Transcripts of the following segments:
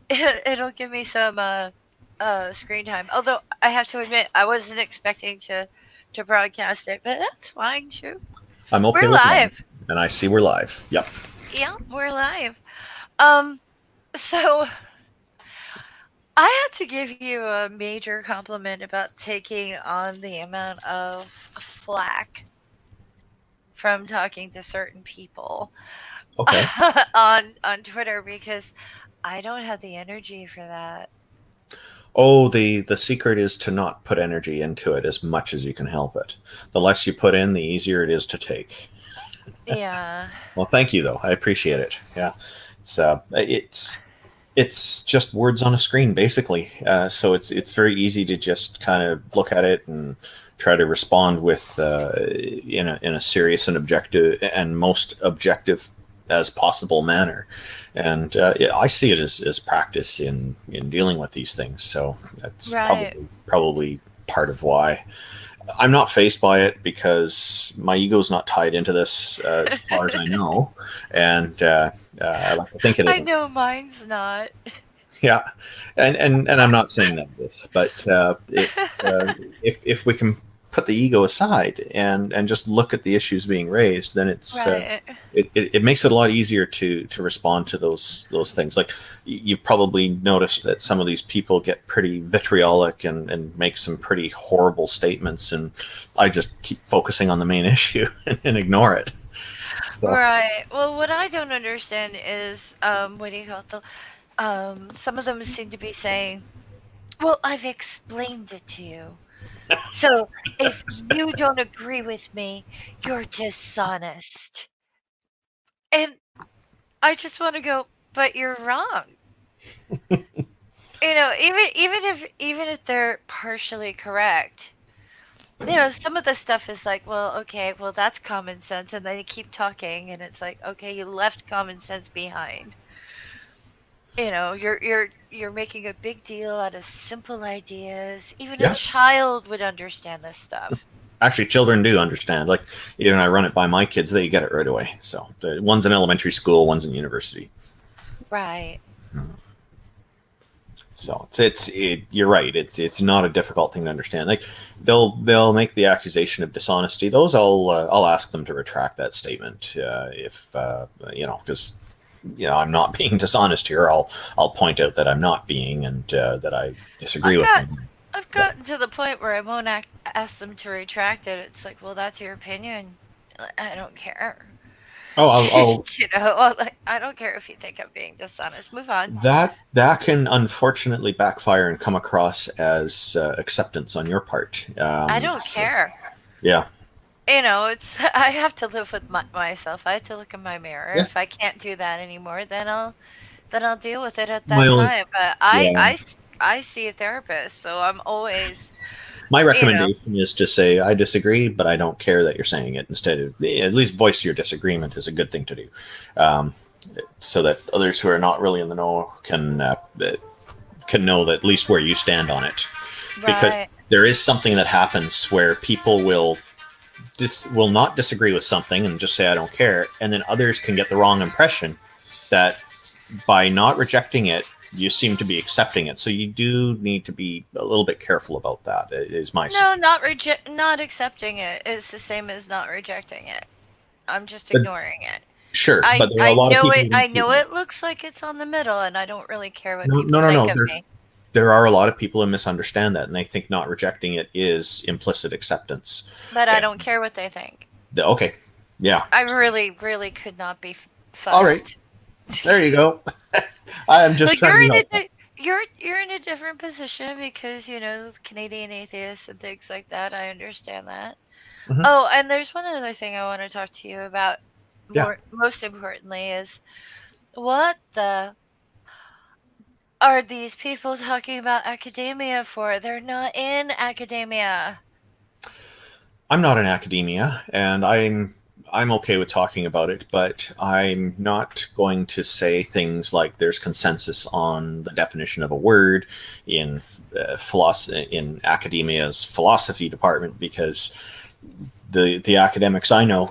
it'll give me some screen time. Although I have to admit, I wasn't expecting to broadcast it, but that's fine too. I'm okay We're with that. live. And I see we're live. Yep. Yeah, we're live. Um, so I have to give you a major compliment about taking on the amount of flack from talking to certain people Okay. on Twitter because I don't have the energy for that. Oh, the secret is to not put energy into it as much as you can help it. The less you put in, the easier it is to take. Yeah. Well, thank you though. I appreciate it. Yeah. It's just words on a screen basically. So it's very easy to just kind of look at it and try to respond with in a serious and objective and most objective as possible manner. And yeah, I see it as practice in dealing with these things. So that's Right. probably part of why I'm not phased by it, because my ego's not tied into this, as far as I know, and I like to think it I isn't. know mine's not. Yeah, and I'm not saying that it is, but it's if we can put the ego aside and just look at the issues being raised, then Right. it makes it a lot easier to respond to those things. Like you probably noticed that some of these people get pretty vitriolic and make some pretty horrible statements, and I just keep focusing on the main issue and ignore it. So Right. Well, what I don't understand is, what do you call it? Some of them seem to be saying, "Well, I've explained it to you. So if you don't agree with me, you're dishonest." And I just want to go, but you're wrong. Even if they're partially correct, some of the stuff is like, well, okay, well that's common sense, and then they keep talking, and it's like, okay, you left common sense behind. You're making a big deal out of simple ideas. Even a yeah, child would understand this stuff. actually, children do understand. Like even I run it by my kids, they get it right away. So one's in elementary school, one's in university. Right. So you're right. It's not a difficult thing to understand. Like they'll make the accusation of dishonesty. Those I'll ask them to retract that statement, if because I'm not being dishonest here. I'll point out that I'm not being, and that I disagree I've with got them. I've Yeah. gotten to the point where I won't ask them to retract it. It's like, well, that's your opinion. I don't care. Oh, I'll Like, I don't care if you think I'm being dishonest. Move on. that can unfortunately backfire and come across as acceptance on your part. I don't care. Yeah. It's I have to live with myself. I have to look in my mirror. Yeah. If I can't do that anymore, then I'll deal with it at My that own. time. But Yeah. I see a therapist, so I'm always, My you know, recommendation is to say I disagree, but I don't care that you're saying it. Instead of at least voice your disagreement is a good thing to do, um, so that others who are not really in the know can know that at least where you stand on it. Because right. there is something that happens where people will not disagree with something and just say I don't care, and then others can get the wrong impression that by not rejecting it, you seem to be accepting it. So you do need to be a little bit careful about that. Is my No, not accepting it is the same as not rejecting it. I'm just but ignoring it. sure, I but there are a I lot of know people it who I don't see know that. it looks like it's on the middle, and I don't really care what No, people no, no, think no. of me. There are a lot of people who misunderstand that, and they think not rejecting it is implicit acceptance. But I And don't care what they think. okay, yeah. I really, really could not be All right, fussed. there you go. I am just Like trying to be helpful. you're in a different position because Canadian atheists and things like that. I understand that. Hmm. Oh, and there's one other thing I want to talk to you about. Yeah. Most importantly, is what the are these people talking about academia for? They're not in academia. I'm not in academia, and I'm okay with talking about it, but I'm not going to say things like there's consensus on the definition of a word in in academia's philosophy department, because the academics I know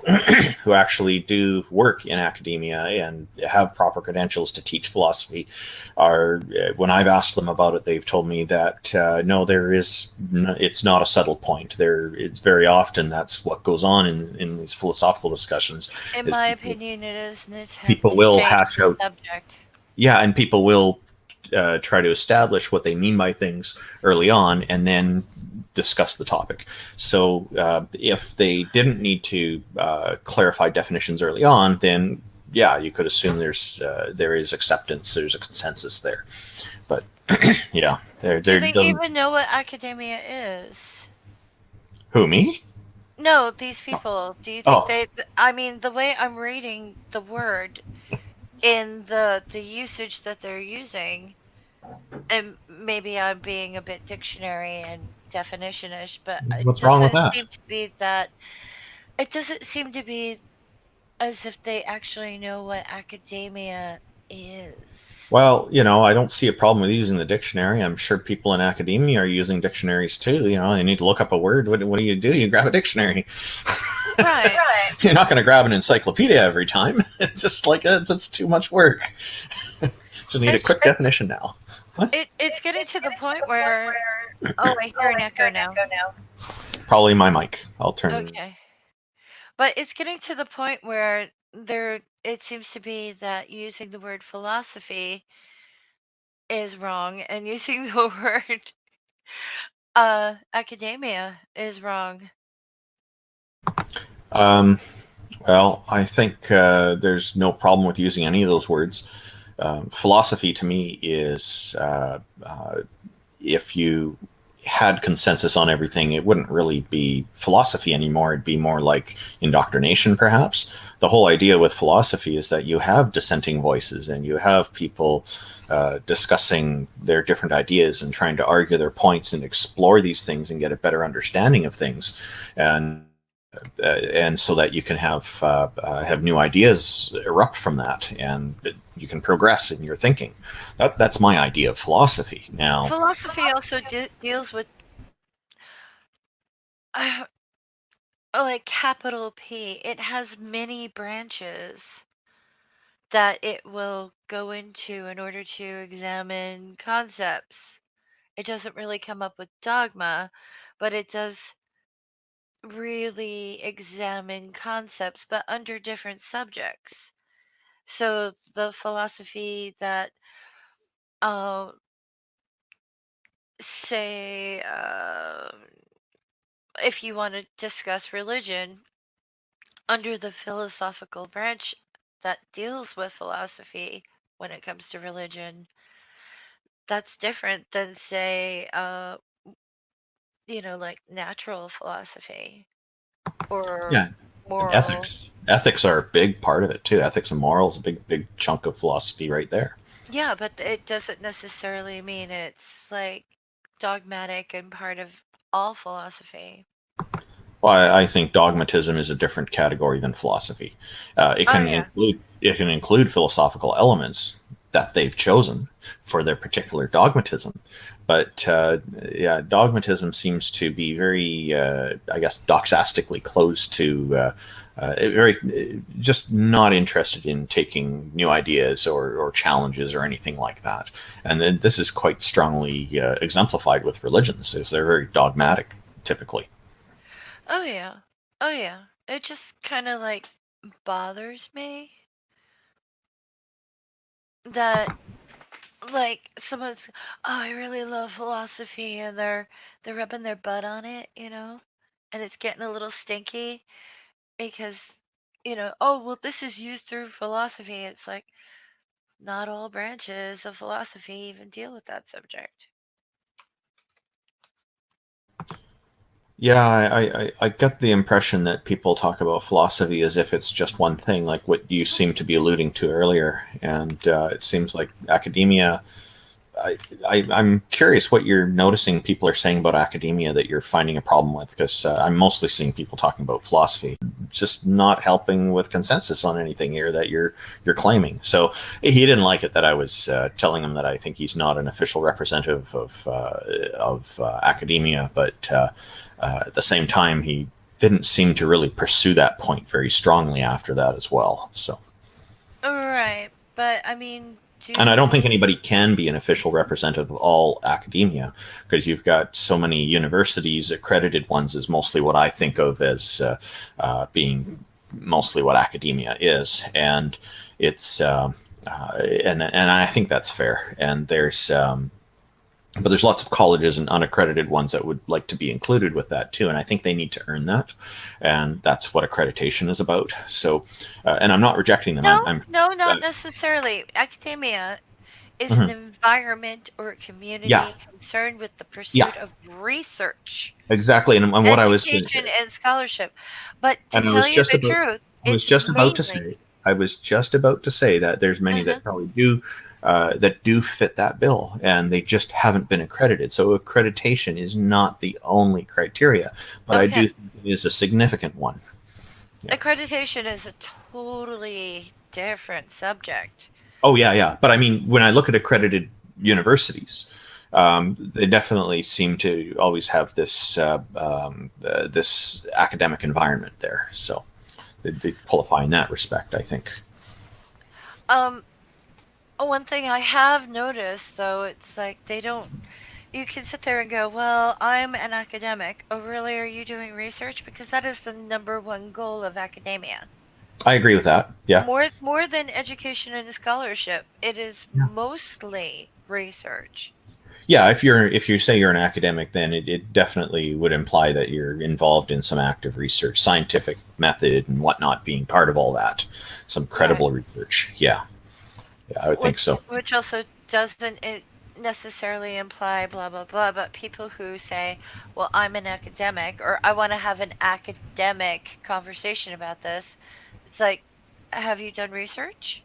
who actually do work in academia and have proper credentials to teach philosophy are, when I've asked them about it, they've told me that no, it's not a settled point. It's very often that's what goes on in these philosophical discussions. In Is my opinion, it is an attempt people to will change hash the out, subject. yeah, and people will try to establish what they mean by things early on, and then discuss the topic. So if they didn't need to clarify definitions early on, then yeah, you could assume there is acceptance, there's a consensus there. But yeah, Do there they doesn't. even know what academia is? Who, me? No, these people. Do you think Oh, they? I mean, the way I'm reading the word in the usage that they're using, and maybe I'm being a bit dictionary and definitionish, but what's wrong with that? it doesn't seem to be as if they actually know what academia is. Well, I don't see a problem with using the dictionary. I'm sure people in academia are using dictionaries too. They need to look up a word. What do? You grab a dictionary. Right. You're not going to grab an encyclopedia every time. It's just like it's too much work. Just need a It's quick definition now. What? it's getting to the point where, oh, I hear an echo now. Probably my mic. I'll turn. Okay. But it's getting to the point where it seems to be that using the word philosophy is wrong and using the word academia is wrong. Um, well, I think there's no problem with using any of those words. Philosophy to me is if you had consensus on everything, it wouldn't really be philosophy anymore. It'd be more like indoctrination, perhaps. The whole idea with philosophy is that you have dissenting voices and you have people discussing their different ideas and trying to argue their points and explore these things and get a better understanding of things. And so that you can have new ideas erupt from that, and you can progress in your thinking. That's my idea of philosophy. Now, Philosophy also deals with uh, like capital P. It has many branches that it will go into in order to examine concepts. It doesn't really come up with dogma, but it does really examine concepts, but under different subjects. So the philosophy that, uh, say, if you want to discuss religion, under the philosophical branch that deals with philosophy when it comes to religion, that's different than, say, like natural philosophy or yeah, and moral. ethics are a big part of it too. Ethics and morals, a big chunk of philosophy right there. Yeah, but it doesn't necessarily mean it's like dogmatic and part of all philosophy. Well, I think dogmatism is a different category than philosophy. It Oh can yeah. include philosophical elements that they've chosen for their particular dogmatism. But yeah, dogmatism seems to be very, I guess, doxastically close to very just not interested in taking new ideas or challenges or anything like that. And then this is quite strongly exemplified with religions, as they're very dogmatic typically. Oh yeah. Oh yeah. It just kind of like bothers me that like someone's, oh, I really love philosophy, and they're rubbing their butt on it, and it's getting a little stinky because, oh, well, this is used through philosophy. It's like not all branches of philosophy even deal with that subject. Yeah, I get the impression that people talk about philosophy as if it's just one thing, like what you seem to be alluding to earlier. And it seems like academia. I'm curious what you're noticing people are saying about academia that you're finding a problem with, because I'm mostly seeing people talking about philosophy, just not helping with consensus on anything here that you're claiming. So he didn't like it that I was telling him that I think he's not an official representative of academia, but at the same time didn't seem to really pursue that point very strongly after that as well. So, Right. But I mean, and I don't think do anybody can be an official representative of all academia, because you've got so many universities. Accredited ones is mostly what I think of as being mostly what academia is, and it's and I think that's fair. And but there's lots of colleges and unaccredited ones that would like to be included with that too, and I think they need to earn that, and that's what accreditation is about. So, and I'm not rejecting them. no, I'm no, not necessarily. Academia is an mhm. environment or a Yeah, community concerned with the yeah, pursuit of research, exactly. And what I was education, and scholarship. But to and tell you the truth, I was it's just about to mainly. say, I was just about to say that there's many Uh-huh. that probably do fit that bill, and they just haven't been accredited. So accreditation is not the only criteria, but I Okay. do think it is a significant one. Yeah. Accreditation is a totally different subject. Oh yeah, yeah. But I mean, when I look at accredited universities, they definitely seem to always have this academic environment there. So they qualify in that respect, I think. Um, One thing I have noticed though, it's like they don't. You can sit there and go, "Well, I'm an academic." Oh, really? Are you doing research? Because that is the number one goal of academia. I agree with that. Yeah. More than education and scholarship, it is Yeah. mostly research. Yeah, if you say you're an academic, then it definitely would imply that you're involved in some active research, scientific method and whatnot being part of all that, some Right. credible research. Yeah, yeah, I would think so. Which also doesn't it necessarily imply blah blah blah, but people who say, "Well, I'm an academic," or "I want to have an academic conversation about this," it's like, have you done research?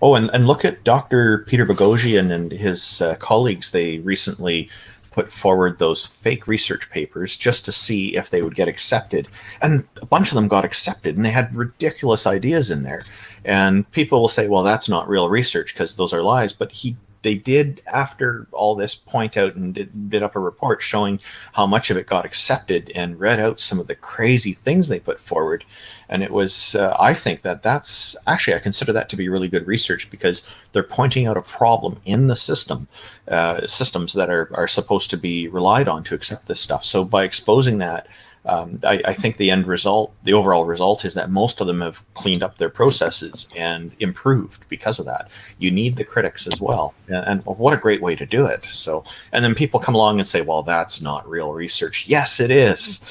Oh, and look at Dr. Peter Boghossian and his colleagues. They recently put forward those fake research papers just to see if they would get accepted. And a bunch of them got accepted, and they had ridiculous ideas in there. And people will say, well, that's not real research because those are lies. But they did, after all this, point out and did up a report showing how much of it got accepted and read out some of the crazy things they put forward. And it was, I think that's actually, I consider that to be really good research, because they're pointing out a problem in the systems that are supposed to be relied on to accept this stuff. So by exposing that, I think the end result, the overall result, is that most of them have cleaned up their processes and improved because of that. You need the critics as well, and what a great way to do it. So, and then people come along and say, "Well, that's not real research." Yes, it is.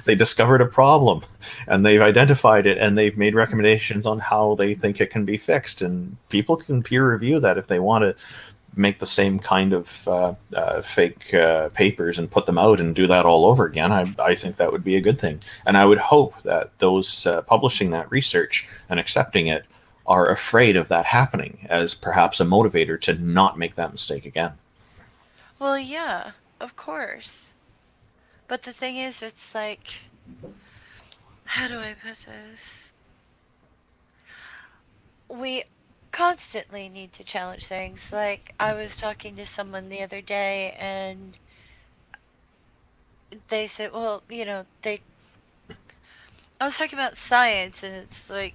They discovered a problem, and they've identified it, and they've made recommendations on how they think it can be fixed. And people can peer review that if they want to make the same kind of fake papers and put them out and do that all over again. I think that would be a good thing. And I would hope that those publishing that research and accepting it are afraid of that happening as perhaps a motivator to not make that mistake again. Well, yeah, of course. But the thing is, it's like, how do I put this? We constantly need to challenge things. Like, I was talking to someone the other day, and they said, well, I was talking about science, and it's like,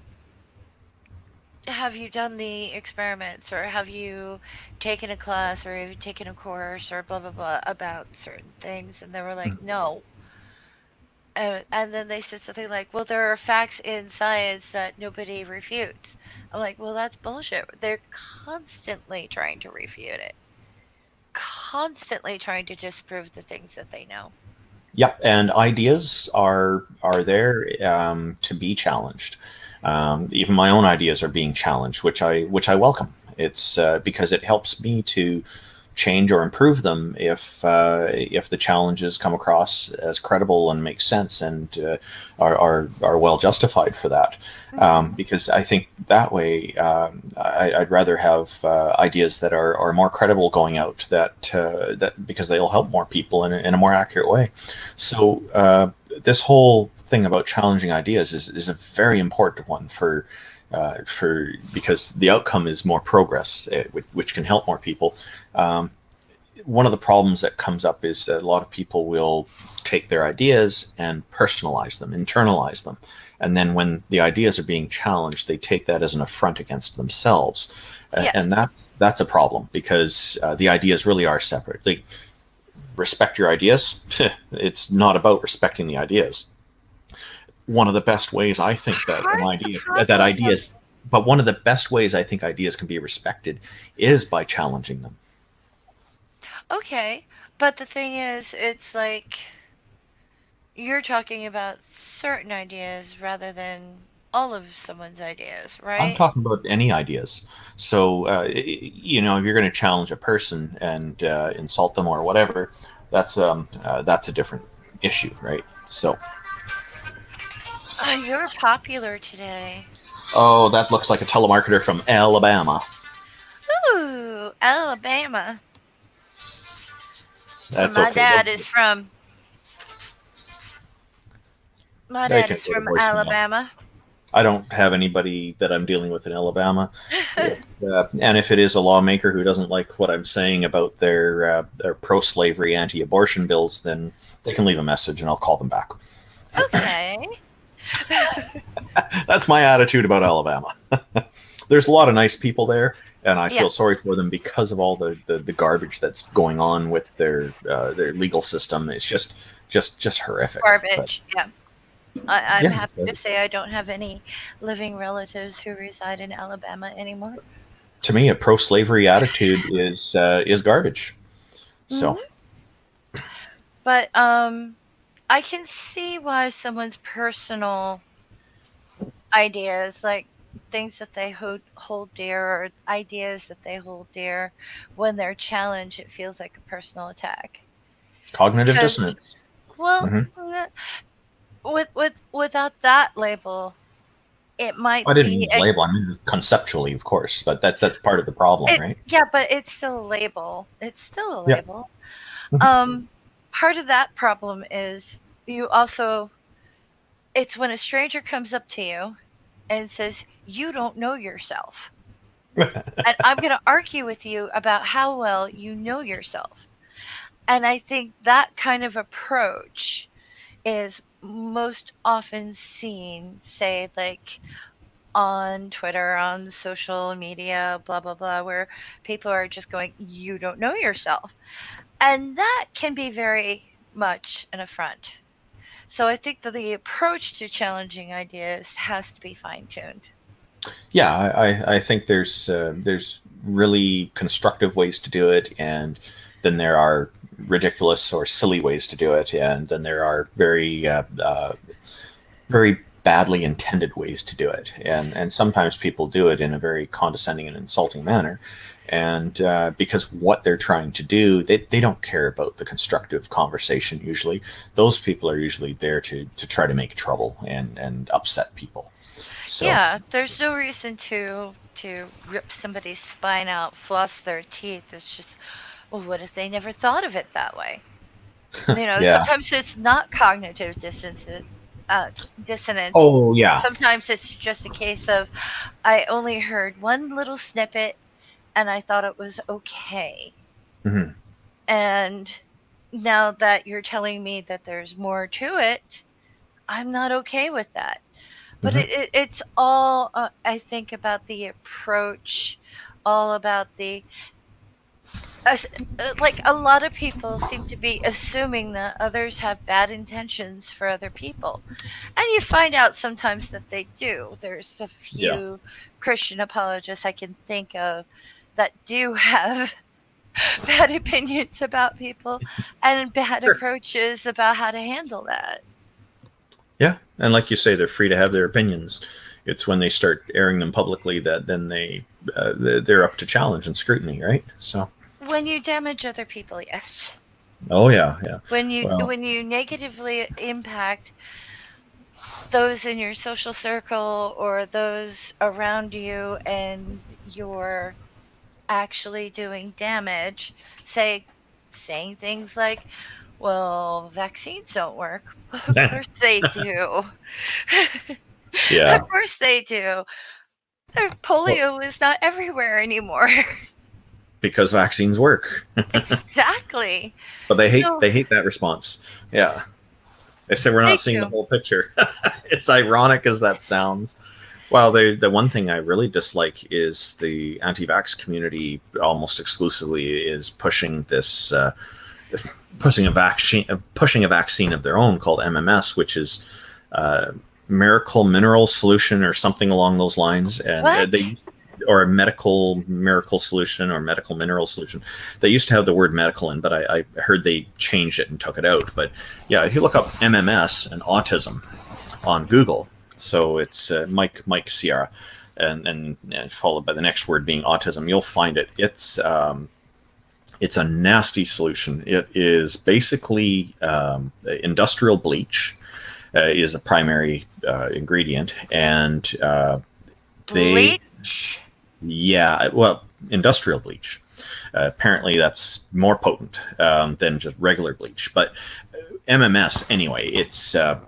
have you done the experiments, or have you taken a class, or have you taken a course, or blah, blah, blah, about certain things? And they were like, no. And then they said something like, well, there are facts in science that nobody refutes. I'm like, well, that's bullshit. They're constantly trying to refute it, constantly trying to disprove the things that they know. Yep, and ideas are there to be challenged. Even my own ideas are being challenged, which I welcome. It's because it helps me to change or improve them if the challenges come across as credible and make sense and are well justified for that. Mm-hmm. Because I think that way I'd rather have ideas that are more credible going out, that because they'll help more people in a more accurate way. So this whole thing about challenging ideas is a very important one for because the outcome is more progress, which can help more people. Um, one of the problems that comes up is that a lot of people will take their ideas and personalize them, internalize them. And then when the ideas are being challenged, they take that as an affront against themselves. Yes. And that's a problem, because the ideas really are separate. Like, respect your ideas. It's not about respecting the ideas. One of the best ways I think that an Part the idea that problem of ideas but one of the best ways I think ideas can be respected is by challenging them. okay, but the thing is, it's like you're talking about certain ideas rather than all of someone's ideas, I'm right? talking about any ideas. So, if you're going to challenge a person and insult them or whatever, that's a different issue, right? So, You're popular today. oh, that looks like a telemarketer from Alabama. Ooh, Alabama. That's My okay. dad is from my They dad can is go to from voicemail. Alabama. I don't have anybody that I'm dealing with in Alabama. And if it is a lawmaker who doesn't like what I'm saying about their pro-slavery, anti-abortion bills, then they can leave a message and I'll call them back. Okay. That's my attitude about Alabama. There's a lot of nice people there, and I Yeah, feel sorry for them because of all the garbage that's going on with their legal system. It's just horrific. But garbage. Yeah. I'm yeah, happy to say I don't have any living relatives who reside in Alabama anymore. to me, a pro-slavery attitude is garbage. So Hmm. But I can see why someone's personal ideas, like things that they hold dear or ideas that they hold dear, when they're challenged, it feels like a personal attack. cognitive Because, dissonance. well, Hmm. without that label, it might I didn't be mean the label. I mean conceptually, of course, but that's part of the problem, right? yeah, but it's still a label. It's still a Yeah. label. Mhm. Um, Part of that problem is you also, it's when a stranger comes up to you and says, "You don't know yourself." And I'm going to argue with you about how well you know yourself. And I think that kind of approach is most often seen, say, like on Twitter, on social media, blah, blah, blah, where people are just going, "You don't know yourself." And that can be very much an affront. So I think that the approach to challenging ideas has to be fine tuned. Yeah, I think there's really constructive ways to do it, and then there are ridiculous or silly ways to do it, and then there are very badly intended ways to do it, and sometimes people do it in a very condescending and insulting manner, and because what they're trying to do, they don't care about the constructive conversation. Usually, those people are usually there to try to make trouble and upset people. So Yeah, there's no reason to rip somebody's spine out, floss their teeth. It's just, well, what if they never thought of it that way? yeah. Sometimes it's not cognitive dissonance. Oh yeah. Sometimes it's just a case of I only heard one little snippet and I thought it was okay. Hmm. And now that you're telling me that there's more to it, I'm not okay with that. But Hmm. it's all, I think, about the approach, all about the, as- like a lot of people seem to be assuming that others have bad intentions for other people. And you find out sometimes that they do. There's a Yeah. few Christian apologists I can think of that do have bad opinions about people and bad Sure. approaches about how to handle that. Yeah, and like you say, they're free to have their opinions. It's when they start airing them publicly that then they're up to challenge and scrutiny, right? So, When you damage other people, yes. oh yeah, yeah. Well, When you negatively impact those in your social circle or those around you and you're actually doing damage, say saying things like, well, vaccines don't work. Of course they do. Of yeah. course they do. Well, Polio is not everywhere anymore. because vaccines work. Exactly. But So, they hate that response. Yeah. They say we're they not seeing the do. whole picture. It's ironic as that sounds. Well, the one thing I really dislike is the anti-vax community almost exclusively is pushing this pushing a vaccine of their own called MMS, which is miracle mineral solution or something along those lines, and What? they or a medical miracle solution or medical mineral solution. They used to have the word medical in, but I heard they changed it and took it out. But yeah, if you look up MMS and autism on Google, so it's Mike Sierra, and followed by the next word being autism, you'll find it. It's a nasty solution. It is basically industrial bleach is a primary ingredient, and they Bleach? yeah, well, industrial bleach. Apparently, that's more potent than just regular bleach. But MMS, anyway, it's a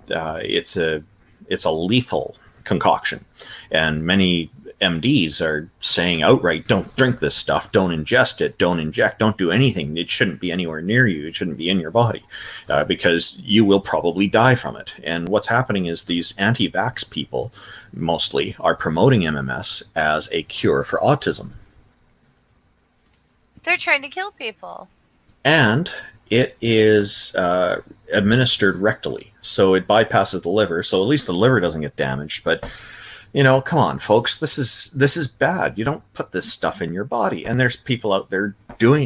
lethal concoction, and many MDs are saying outright, "Don't drink this stuff. Don't ingest it. Don't inject. Don't do anything. It shouldn't be anywhere near you. It shouldn't be in your body because you will probably die from it." And what's happening is these anti-vax people, mostly, are promoting MMS as a cure for autism, They're trying to kill people. and it is administered rectally, so it bypasses the liver. So at least the liver doesn't get damaged, but come on, folks. This is bad. You don't put this stuff in your body, and there's people out there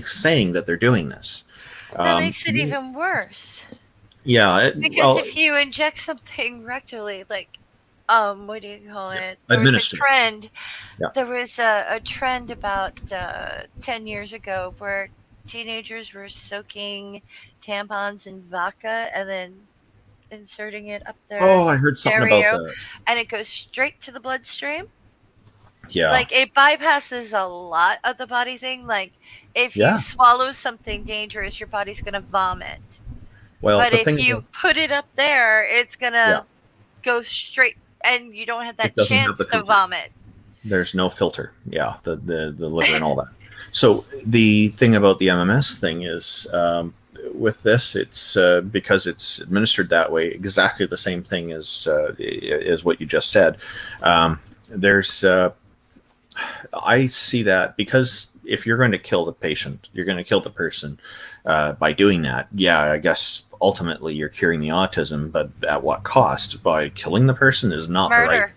saying that they're doing this. That makes To it me, even worse. yeah. Because Well, if you inject something rectally, like, what do you call yeah, it? There was a administered. trend. Yeah. There was a trend about 10 years ago where teenagers were soaking tampons in vodka and then inserting it up their Oh, I heard something about stereo, that. and it goes straight to the bloodstream. Yeah. Like, it bypasses a lot of the body thing. Like, if you Yeah. swallow something dangerous, your body's gonna vomit. Well, But the if thing you about put it up there, it's yeah, gonna go straight, and you don't have it that doesn't have chance the to filter. vomit. There's no filter. Yeah, the liver and all that. So the thing about the MMS thing is, with this, it's because it's administered that way, exactly the same thing as what you just said. There's I see that because if you're going to kill the patient, you're going to kill the person by doing that. Yeah, I guess ultimately you're curing the autism, but at what cost? By killing the person is not the right. Murder.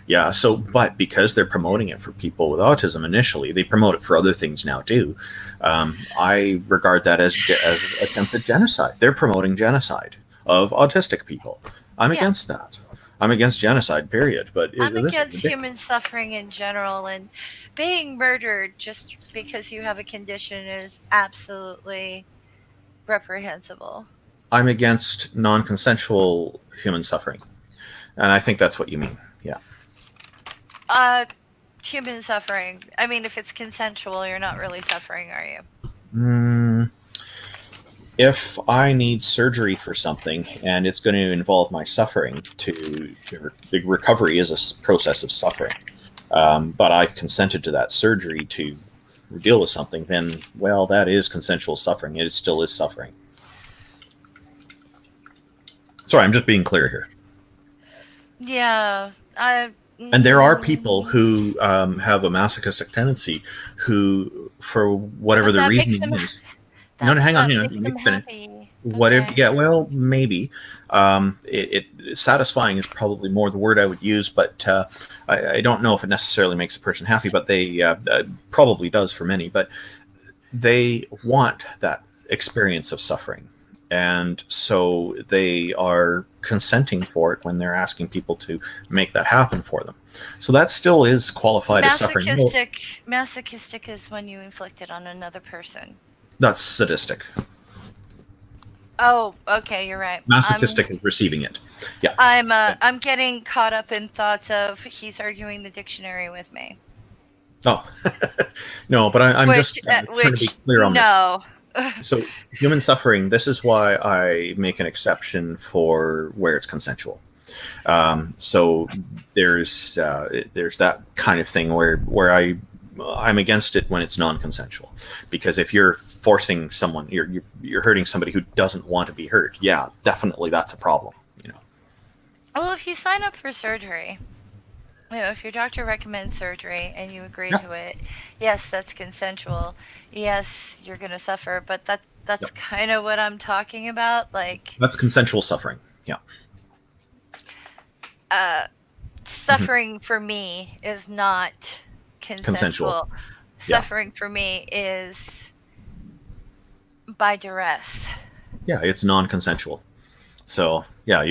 Yeah. So, but because they're promoting it for people with autism initially, they promote it for other things now too. I regard that as attempted genocide. They're promoting genocide of autistic people. I'm Yeah. against that. I'm against genocide, period. But I'm this is against ridiculous. human suffering in general, and being murdered just because you have a condition is absolutely reprehensible. I'm against non-consensual human suffering, and I think that's what you mean. Yeah. Uh, Human suffering. I mean, if it's consensual, you're not really suffering, are you? Mm, if I need surgery for something and it's going to involve my suffering, the recovery is a process of suffering. But I've consented to that surgery to deal with something, then well, that is consensual suffering. It still is suffering. Sorry, I'm just being clear here. Yeah. I. And there are people who have a masochistic tendency who, for whatever But the that makes reasoning them. is, no, hang on, That hang on, makes let me them finish. happy. Whatever, Okay. yeah, well, maybe. Satisfying is probably more the word I would use, but I don't know if it necessarily makes a person happy, but they probably does for many. But they want that experience of suffering. And so they are consenting for it when they're asking people to make that happen for them. So that still is qualified as suffering. Well, Masochistic is when you inflict it on another person. that's sadistic. Oh, okay, you're right. Masochistic is receiving it. Yeah. I'm getting caught up in thoughts of he's arguing the dictionary with me. Oh, no, but I'm just trying to be Which clear on this. no. So, human suffering, this is why I make an exception for where it's consensual. So there's that kind of thing where I I'm against it when it's non-consensual, because if you're forcing someone, you're hurting somebody who doesn't want to be hurt. Yeah, definitely, that's a problem. Well, if you sign up for surgery, if your doctor recommends surgery and you agree Yeah, to it, yes, that's consensual. Yes, you're gonna suffer, but yeah, that's kind of what I'm talking about. Like, that's consensual suffering. Yeah, uh, hmm suffering for me is not consensual. consensual. Yeah, Suffering for me is by duress. yeah, it's non-consensual. So yeah,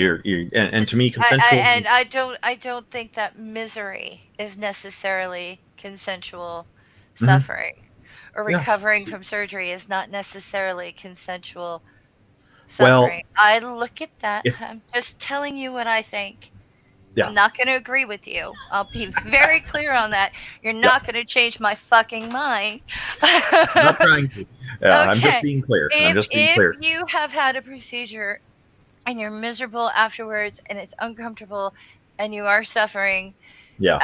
and to me, I consensual. and I don't think that misery is necessarily consensual Hmm. suffering, or Yeah. recovering from surgery is not necessarily consensual Well, suffering. I look at that. if I'm just telling you what I think. yeah, I'm not going to agree with you. I'll be very clear on that. You're yeah, not going to change my fucking mind. not trying to. Yeah, I'm just Okay. being clear. I'm If just being if clear. you have had a procedure and you're miserable afterwards and it's uncomfortable and you are suffering, Yeah,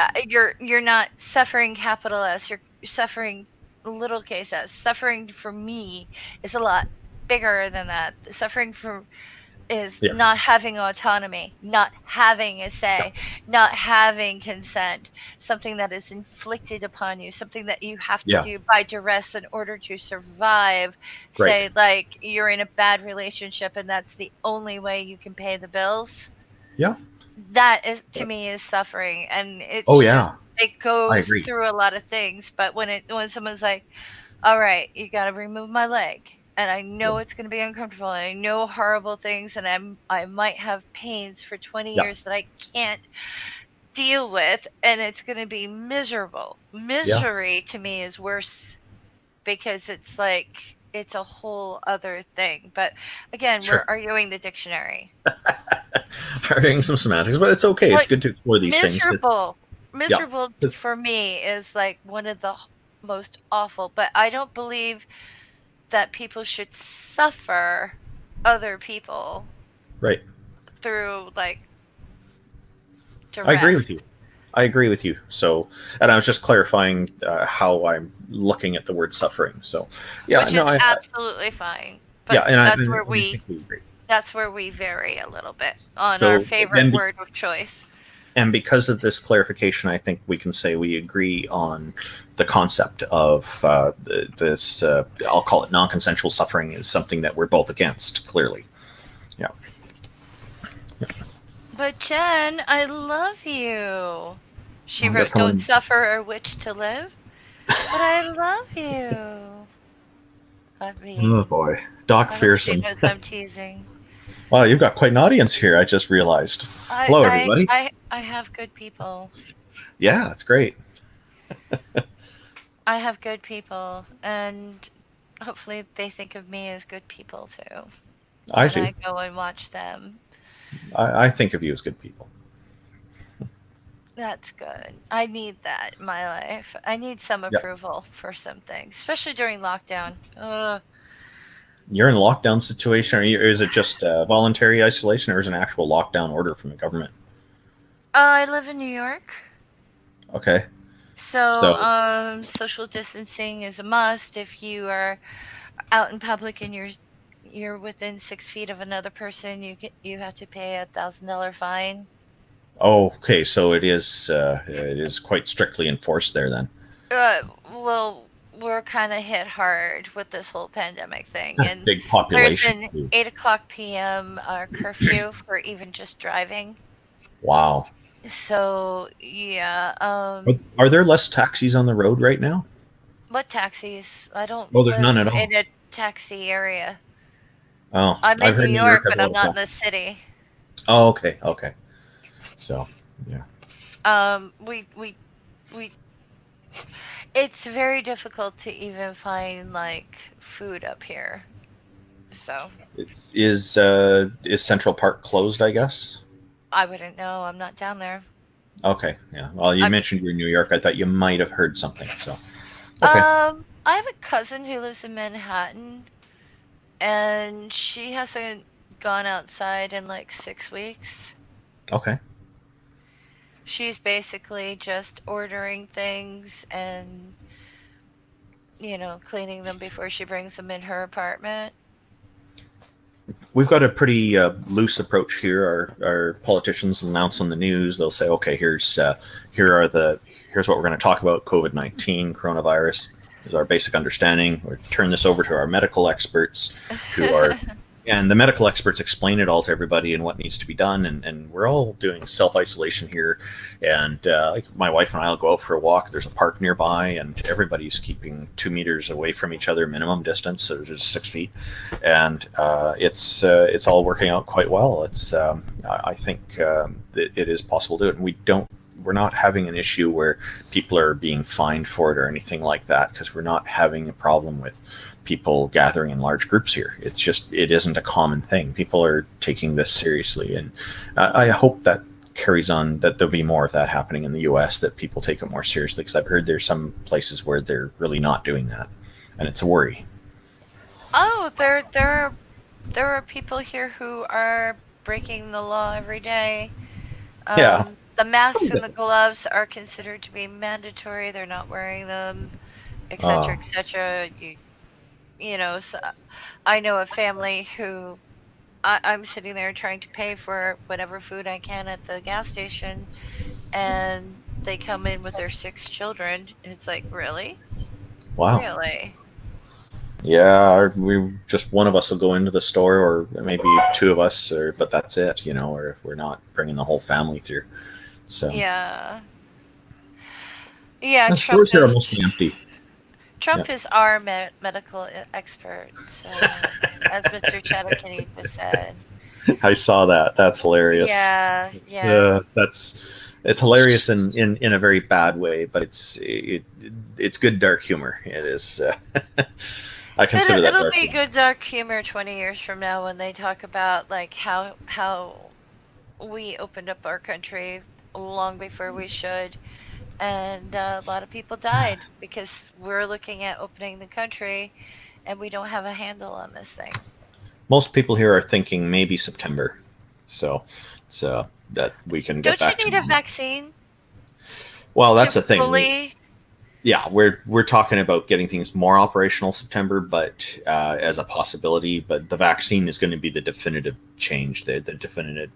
you're not suffering capital S, you're suffering lowercase s. Suffering for me is a lot bigger than that. Suffering for is yeah, not having autonomy, not having a yeah, say, not having consent, something that is inflicted upon you, something that you have to yeah. do by duress in order to survive. Right. Say, like, you're in a bad relationship and that's the only way you can pay the bills. Yeah. That is, to me, is suffering, and Oh it's just, yeah, it I goes agree. through a lot of things. But when someone's like, all right, you got to remove my leg. And I Yeah, know it's going to be uncomfortable. And I know horrible things, and I might have pains for 20 yeah, years that I can't deal with, and it's going to be miserable. yeah. Misery to me is worse because it's like it's a whole other thing. But again, we're Sure. arguing the dictionary. Arguing some semantics, but it's okay. It's What good to explore these things because miserable, yeah, miserable because for me is like one of the most awful. But I don't believe that people should suffer other people right. through like I agree duress, with you. I agree with you. So, and I was just clarifying how I'm looking at the word suffering. So, yeah, which no, is absolutely fine. yeah, But and that's and where I we think we agree. that's where we vary a little bit on our So, favorite word of choice. and because of this clarification, I think we can say we agree on the concept of this. I'll call it non-consensual suffering is something that we're both against. Clearly, yeah. But Jen, I love you. She I got wrote, "Don't someone. suffer or wish to live." But I love you. I Oh mean, boy, Doc I hope she Fearsome. knows I'm teasing. Wow, you've got quite an audience here. I just realized. I Hello, I everybody. I I have good people. Yeah, it's great. I have good people, and hopefully they think of me as good people too I when do. I go and watch them. I think of you as good people. That's good. I need that in my life. I need some Yeah. approval for some things, especially during lockdown. You're in a lockdown situation, or is it just voluntary isolation, or is it an actual lockdown order from the government? I live in New York, Okay. so So, social distancing is a must. If you are out in public and you're within 6 feet of another person, you have to pay $1,000 fine. okay, so it is quite strictly enforced there then. Well, we're kind of hit hard with this whole pandemic thing, and Big there's population. an 8 o'clock p.m. Curfew for even just driving. Wow. So yeah, Are there less taxis on the road right now? what taxis? I don't Oh, there's none live at all. in a taxi area. Oh, I'm I've in New heard New York York, has but a lot I'm of not in the taxis. city. Oh, okay, okay. So, yeah. We it's very difficult to even find like food up here. So Is Central Park closed? I guess. I wouldn't know. I'm not down there. Okay, yeah. Well, you I'm mentioned you're in New York. I thought you might have heard something. So, okay, I have a cousin who lives in Manhattan, and she hasn't gone outside in like 6 weeks. okay, She's basically just ordering things and cleaning them before she brings them in her apartment. We've got a pretty loose approach here. Our politicians announce on the news. They'll say, "Okay, here's here's what we're going to talk about: COVID-19 coronavirus. Is our basic understanding. Or turn this over to our medical experts, who are and the medical experts explain it all to everybody and what needs to be done. And we're all doing self-isolation here. And like my wife and I will go out for a walk. There's a park nearby, and everybody's keeping 2 meters away from each other, minimum distance, so just 6 feet. And it's all working out quite well. I think that it is possible to do it. And we're not having an issue where people are being fined for it or anything like that, because we're not having a problem with people gathering in large groups here. It's just, it isn't a common thing. People are taking this seriously, and I hope that carries on, that there'll be more of that happening in the US, that people take it more seriously, because I've heard there's some places where they're really not doing that, and it's a worry. Oh, there are people here who are breaking the law every day. Yeah. The masks and the gloves are considered to be mandatory. They're not wearing them, etc., etc. So I know a family who I'm sitting there trying to pay for whatever food I can at the gas station, and they come in with their 6 children, and it's like, really? Wow. Really? Yeah, we just, one of us will go into the store, or maybe 2 of us, but that's it, or we're not bringing the whole family through. So Yeah. the stores here are mostly empty. Trump is our medical expert, so, as Mr. Chatterkitty just said. I saw that. That's hilarious. Yeah. It's hilarious in a very bad way, but it's good dark humor. It is. I consider that. It'll be good dark humor 20 years from now when they talk about like how we opened up our country long before we should, and a lot of people died because we're looking at opening the country and we don't have a handle on this thing. Most people here are thinking maybe September, so that we can get back. Don't you need a vaccine? Well, that's the thing. Yeah, we're talking about getting things more operational September, but as a possibility. But the vaccine is going to be the definitive change, the definitive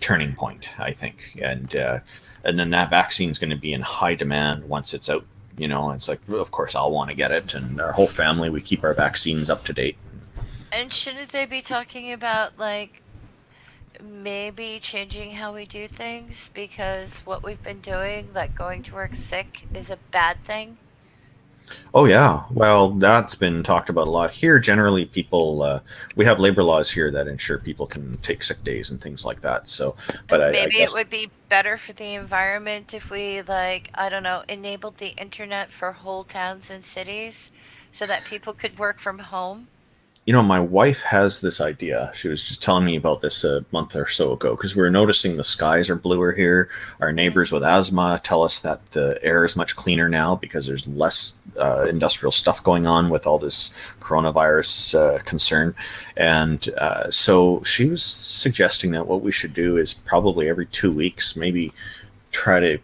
turning point, I think. And then that vaccine is going to be in high demand once it's out. It's like, of course, I'll want to get it, and our whole family, we keep our vaccines up to date. And shouldn't they be talking about like maybe changing how we do things, because what we've been doing, like going to work sick, is a bad thing? Oh yeah, well, that's been talked about a lot here. Generally, people, we have labor laws here that ensure people can take sick days and things like that. So, but maybe I guess it would be better for the environment if we, like, I don't know, enabled the internet for whole towns and cities so that people could work from home. My wife has this idea. She was just telling me about this a month or so ago, because we were noticing the skies are bluer here. Our neighbors with asthma tell us that the air is much cleaner now because there's less industrial stuff going on with all this coronavirus concern. And so she was suggesting that what we should do is probably every 2 weeks, maybe try to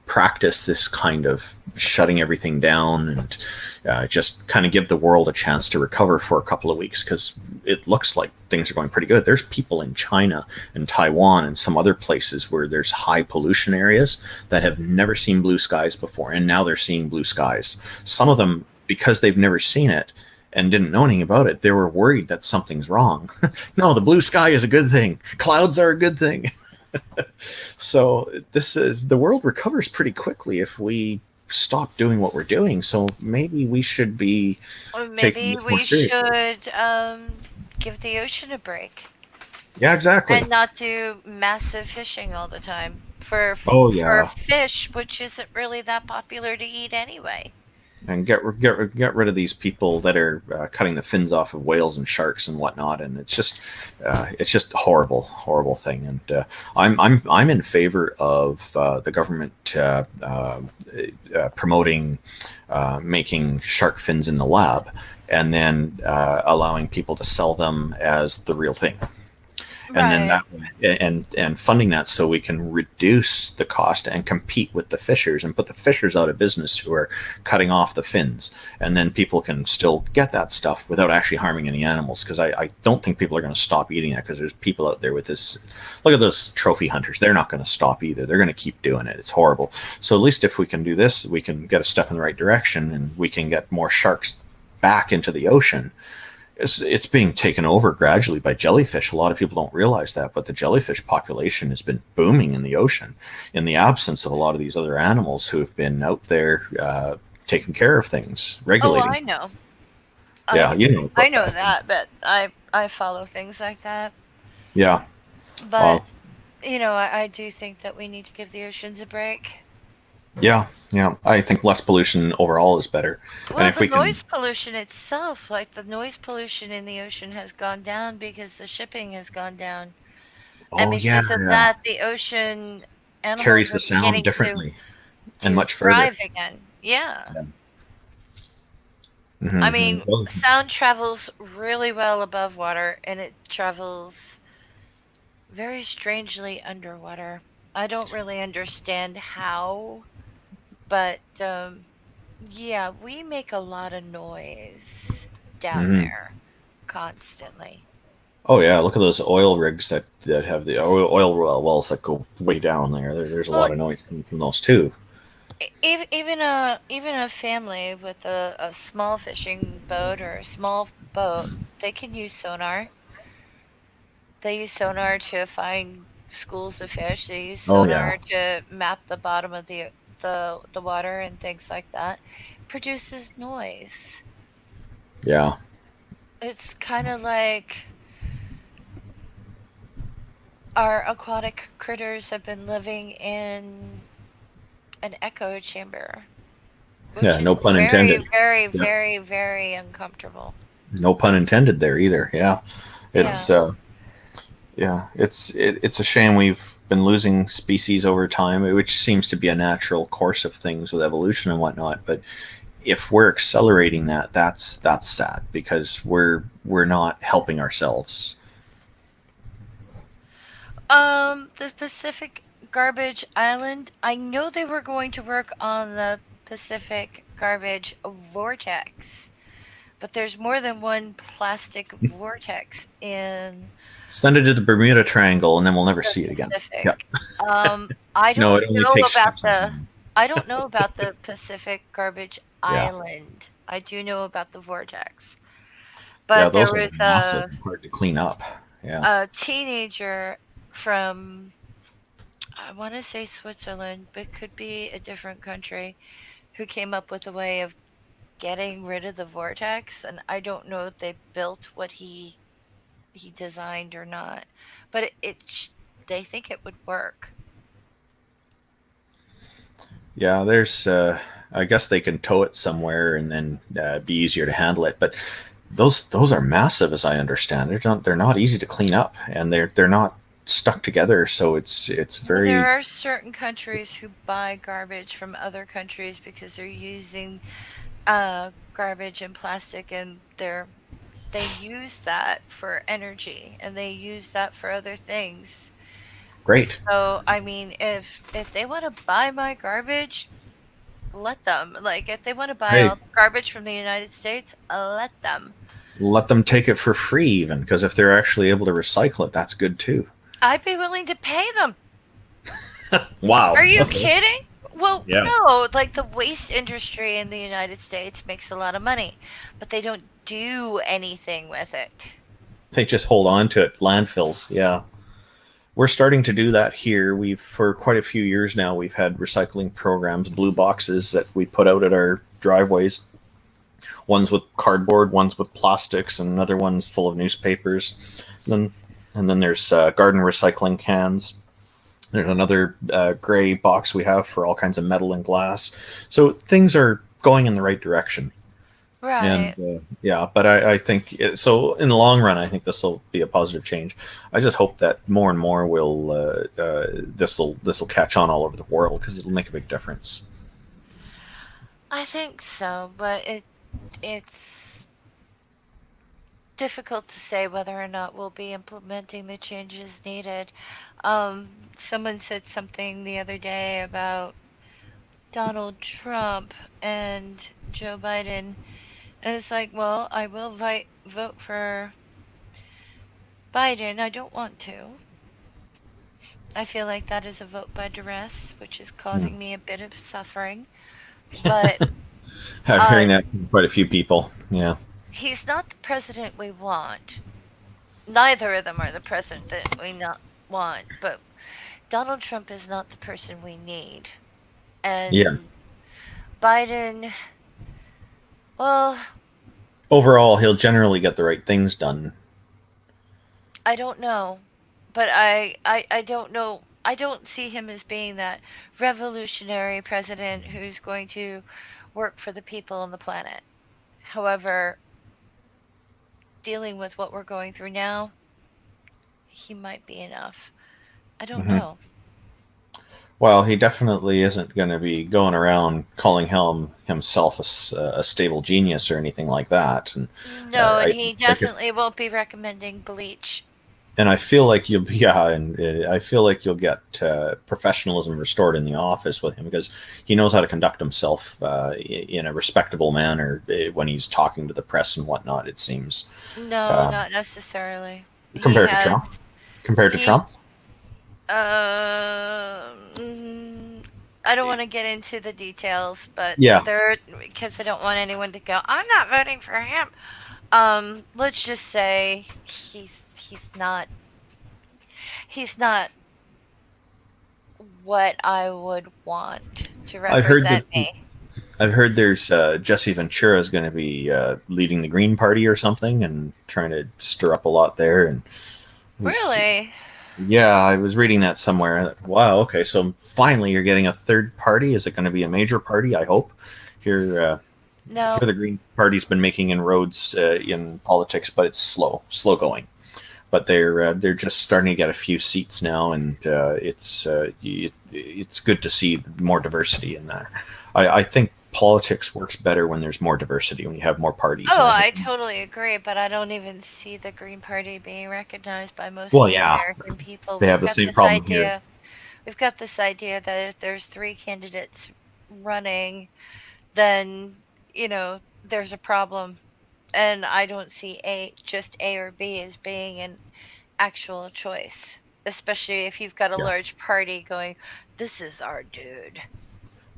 practice this kind of shutting everything down, and just kind of give the world a chance to recover for a couple of weeks, because it looks like things are going pretty good. There's people in China and Taiwan and some other places where there's high pollution areas that have never seen blue skies before, and now they're seeing blue skies. Some of them, because they've never seen it and didn't know anything about it, they were worried that something's wrong. No, the blue sky is a good thing. Clouds are a good thing. So the world recovers pretty quickly if we stop doing what we're doing. So maybe we should be taking this more seriously. Maybe we should give the ocean a break. Yeah, exactly. And not do massive fishing all the time for fish, which isn't really that popular to eat anyway. And get rid of these people that are cutting the fins off of whales and sharks and whatnot, and it's just horrible thing. And I'm in favor of the government promoting making shark fins in the lab, and then allowing people to sell them as the real thing. and then Right. that and funding that so we can reduce the cost and compete with the fishers and put the fishers out of business who are cutting off the fins, and then people can still get that stuff without actually harming any animals, because I don't think people are going to stop eating it, because there's people out there with this. Look at those trophy hunters, they're not going to stop either, they're going to keep doing it. It's horrible. So at least if we can do this, we can get a step in the right direction, and we can get more sharks back into the ocean. It's being taken over gradually by jellyfish. A lot of people don't realize that, but the jellyfish population has been booming in the ocean in the absence of a lot of these other animals who have been out there taking care of things, Oh, regulating. I know. Yeah, I you know I about know that. that, but I follow things like that. Yeah. But Well, I do think that we need to give the oceans a break. yeah, yeah. I think less pollution overall is better, and Well, if the we can. noise pollution itself, like the noise pollution in the ocean has gone down because the shipping has gone down. And Oh yeah, because of yeah. that, the ocean animals Carries are the sound beginning to differently and to much further. thrive again. Yeah. Yeah. I Mm-hmm. mean, Well, sound travels really well above water and it travels very strangely underwater. I don't really understand how, but yeah, we make a lot of noise down mhm. there constantly. Oh yeah, look at those oil rigs that have the oil wells that go way down there. There's a Well, lot of noise coming from those too. even a family with a small fishing boat or a small boat, they can use sonar. They use sonar to find schools of fish. They use Oh yeah, sonar to map the bottom of the water and things like that. Produces noise. yeah, It's kind of like our aquatic critters have been living in an echo chamber, which yeah. is No pun very, intended. very, Yeah, very, very uncomfortable. no pun intended there either. Yeah, Yeah. it's yeah, it's a shame we've been losing species over time, which seems to be a natural course of things with evolution and whatnot. But if we're accelerating that, that's sad, because we're not helping ourselves. The Pacific Garbage Island, I know they were going to work on the Pacific Garbage Vortex, but there's more than one plastic vortex in Send it to the Bermuda Triangle, and then we'll never the see it again. Yeah. Pacific. I No, don't it only know takes about steps. the Pacific Garbage Yeah. Island. I do know about the vortex. Yeah, But there those are was massive and hard to clean up. Yeah. a teenager from, I want to say Switzerland, but could be a different country, who came up with a way of getting rid of the vortex. And I don't know if they built what he designed or not, but they think it would work. Yeah, there's I guess they can tow it somewhere and then be easier to handle it, but those are massive as I understand. They're not easy to clean up, and they're not stuck together, so it's Well, there very are certain countries who buy garbage from other countries because they're using garbage and plastic, and they use that for energy and they use that for other things. great. So, I mean, if they want to buy my garbage, let them. Like, if they want to buy all Hey, the garbage from the United States, let them. let them take it for free even, because if they're actually able to recycle it, that's good too. I'd be willing to pay them. Wow. Are you Okay. kidding? Well, Yeah. no, like the waste industry in the United States makes a lot of money, but they don't do anything with it. They just hold on to it. Landfills. Yeah. We're starting to do that here. We've for quite a few years now. We've had recycling programs, blue boxes that we put out at our driveways. One's with cardboard, one's with plastics, and another one's full of newspapers. And then and then there's garden recycling cans. There's another gray box we have for all kinds of metal and glass. So things are going in the right direction. And Right. yeah, but I think so. In the long run, I think this will be a positive change. I just hope that more and more will this will catch on all over the world, because it'll make a big difference. I think so, but it's difficult to say whether or not we'll be implementing the changes needed. Someone said something the other day about Donald Trump and Joe Biden. And it's like, well, I will vote for Biden. I don't want to. I feel like that is a vote by duress, which is Hmm. causing me a bit of suffering. But I'm uh, hearing that from quite a few people. Yeah. he's not the president we want. Neither of them are the president that we not want. But Donald Trump is not the person we need. Yeah. And Biden, well, Overall, he'll generally get the right things done. I don't know. But I don't know. I don't see him as being that revolutionary president who's going to work for the people on the planet. However, dealing with what we're going through now, he might be enough. I don't Hmm. know. Well, he definitely isn't going to be going around calling himself a stable genius or anything like that. And No, and I he like if definitely won't be recommending bleach. and I feel like you'll be yeah, and I feel like you'll get professionalism restored in the office with him because he knows how to conduct himself in a respectable manner when he's talking to the press and whatnot. It seems No, um, not necessarily. He compared to has Trump. Compared to he Trump, I don't want to get into the details, but yeah, there because I don't want anyone to go, I'm not voting for him. Let's just say he's not what I would want to I've heard represent that. me. I've heard there's Jesse Ventura is going to be leading the Green Party or something and trying to stir up a lot there. And it was, Really? yeah, I was reading that somewhere. Wow, okay, so finally you're getting a third party. Is it going to be a major party? I hope. Here, here No. the Green Party's been making inroads in politics, but it's slow going. But they're just starting to get a few seats now, and it's good to see more diversity in there. I think politics works better when there's more diversity, when you have more parties, Oh, and I think I totally agree, but I don't even see the Green Party being recognized by most well, of the yeah, American people. they have the same problem here. We've got this idea that if there's three candidates running, then, there's a problem. And I don't see just A or B as being an actual choice, especially if you've got a Yeah. large party going, this is our dude.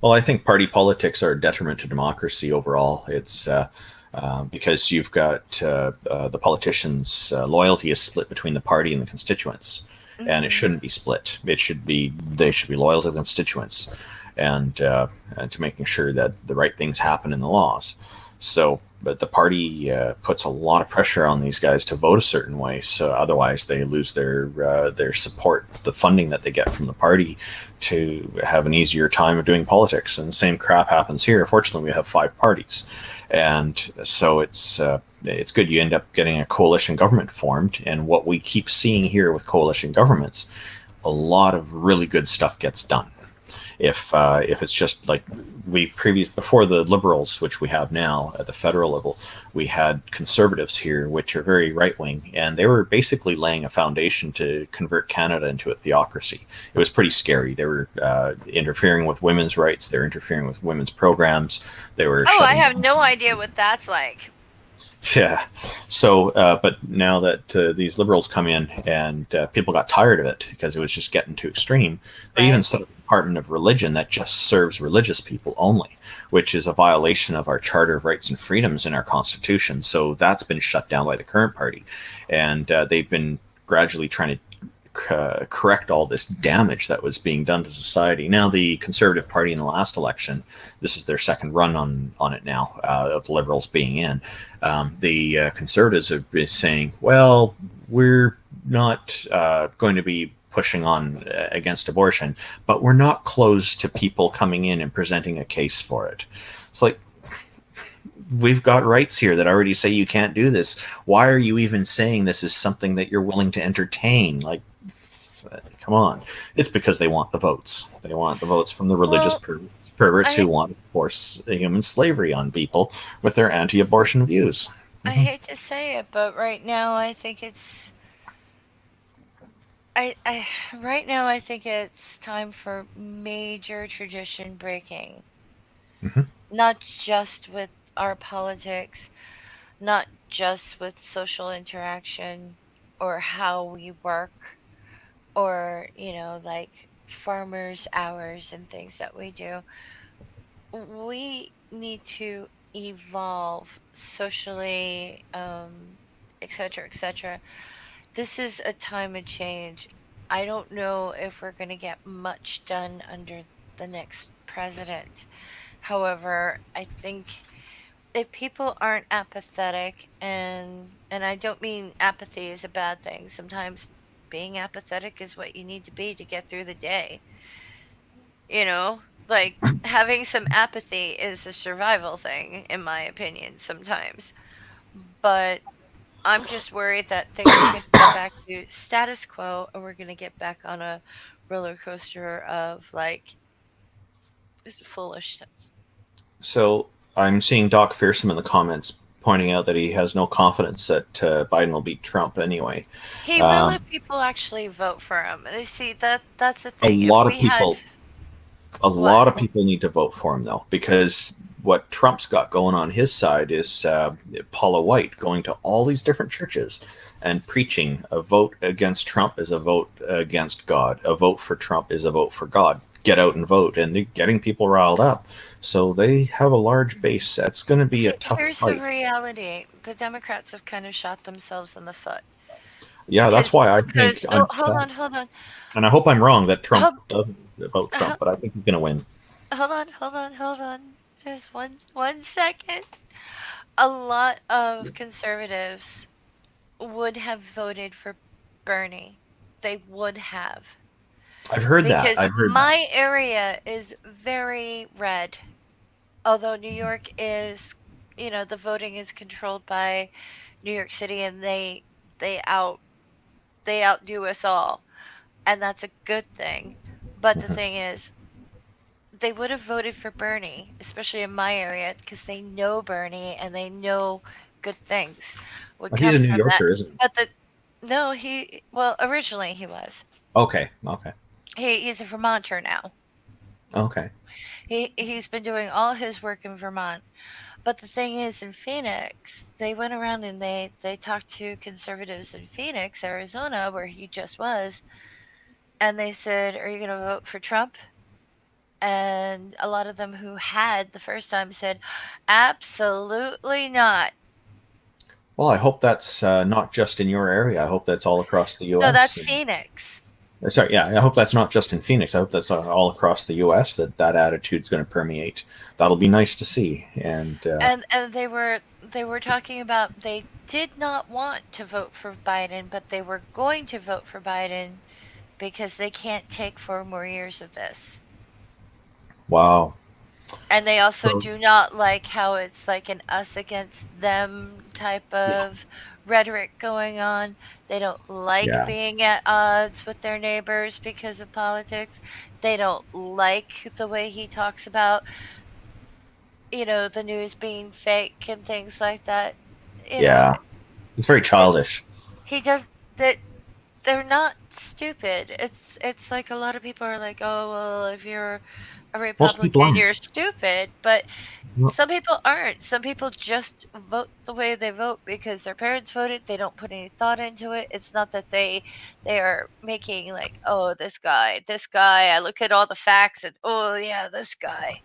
Well, I think party politics are a detriment to democracy overall. It's because you've got the politicians' loyalty is split between the party and the constituents, and it Hmm. shouldn't be split. They should be loyal to the constituents, and to making sure that the right things happen in the laws. So, but the party puts a lot of pressure on these guys to vote a certain way. So otherwise, they lose their support, the funding that they get from the party, to have an easier time of doing politics. And the same crap happens here. Fortunately, we have five parties, and so it's good. You end up getting a coalition government formed, and what we keep seeing here with coalition governments, a lot of really good stuff gets done. If it's just like before the liberals, which we have now at the federal level, we had conservatives here, which are very right wing, and they were basically laying a foundation to convert Canada into a theocracy. It was pretty scary. They were interfering with women's rights. They were interfering with women's programs. They were Oh, I shutting have down. no idea what that's like. Yeah. So, but now that these liberals come in and people got tired of it because it was just getting too extreme, they even Right. set up a department of religion that just serves religious people only, which is a violation of our Charter of Rights and Freedoms in our Constitution. So that's been shut down by the current party, and they've been gradually trying to correct all this damage that was being done to society. Now, the Conservative Party in the last election, this is their second run on it now, of the Liberals being in. The Conservatives have been saying, well, we're not going to be pushing on against abortion, but we're not closed to people coming in and presenting a case for it. It's like, we've got rights here that already say you can't do this. Why are you even saying this is something that you're willing to entertain? Like, come on. It's because they want the votes. They want the votes from the religious Well, perverts who I want to force human slavery on people with their anti-abortion views. I Hmm. hate to say it, but right now I think it's I right now I think it's time for major tradition breaking. Hmm. Not just with our politics, not just with social interaction or how we work or, like farmers' hours and things that we do. We need to evolve socially, et cetera, et cetera. This is a time of change. I don't know if we're going to get much done under the next president. However, I think if people aren't apathetic, and I don't mean apathy is a bad thing. Sometimes being apathetic is what you need to be to get through the day. You know, like having some apathy is a survival thing in my opinion sometimes. But I'm just worried that things are going to go back to status quo, or we're going to get back on a roller coaster of like foolishness. So I'm seeing Doc Fearsome in the comments pointing out that he has no confidence that Biden will beat Trump anyway. Hey, will Um, if people actually vote for him? You see, that's the a thing. If lot of we had people, a what? lot of people need to vote for him though, because what Trump's got going on his side is Paula White going to all these different churches and preaching a vote against Trump is a vote against God. A vote for Trump is a vote for God. Get out and vote, and they're getting people riled up. So they have a large base. That's going to be a tough Here's the fight. reality: the Democrats have kind of shot themselves in the foot Yeah, that's because why I think because oh, and I hope I'm wrong that Trump hold, doesn't vote ho- Trump, but I think he's going to win. hold on. There's one second. A lot of conservatives would have voted for Bernie. They would have. I've heard that. Because I've heard that. my area is very red. Although New York is, the voting is controlled by New York City, and they out they outdo us all, and that's a good thing. But the Mhm. thing is, they would have voted for Bernie, especially in my area, because they know Bernie and they know good things would Well, he's a come New from that. Yorker, isn't he? But no, well, originally he was. Okay, okay, He's a Vermonter now. okay. He's been doing all his work in Vermont. But the thing is, in Phoenix, they went around and they talked to conservatives in Phoenix, Arizona, where he just was, and they said, "Are you going to vote for Trump?" And a lot of them who had the first time said, "Absolutely not." Well, I hope that's not just in your area. I hope that's all across the No, U.S. that's Phoenix. Sorry, yeah, I hope that's not just in Phoenix. I hope that's all across the U.S. that attitude's going to permeate. That'll be nice to see. And And they were talking about they did not want to vote for Biden, but they were going to vote for Biden because they can't take 4 more years of this. wow, And they also so do not like how it's like an us against them type yeah, of rhetoric going on. They don't like yeah, being at odds with their neighbors because of politics. They don't like the way he talks about, the news being fake and things like that. You know, yeah. It's very it, childish. he does that. They're not stupid. It's like a lot of people are like, "Oh, well, if you're a Most people Republican, aren't. you're stupid." But No. some people aren't. Some people just vote the way they vote because their parents voted. They don't put any thought into it. It's not that they are making like, "Oh, this guy, I look at all the facts and oh yeah, this guy."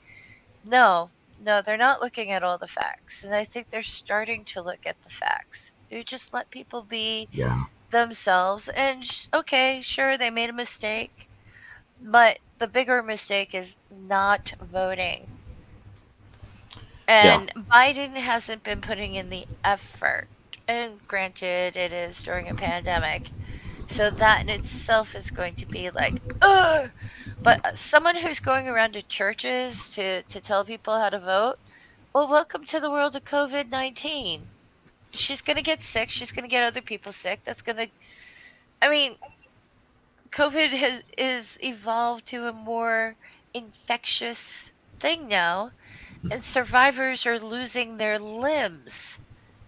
No. No, they're not looking at all the facts. And I think they're starting to look at the facts. You just let people be Yeah, themselves and okay, sure they made a mistake, but the bigger mistake is not voting. yeah, And Biden hasn't been putting in the effort. And granted, it is during a pandemic. So that in itself is going to be like, ugh. But someone who's going around to churches to tell people how to vote, well, welcome to the world of COVID-19. She's going to get sick. She's going to get other people sick. That's going to, I mean, COVID has is evolved to a more infectious thing now, and survivors are losing their limbs.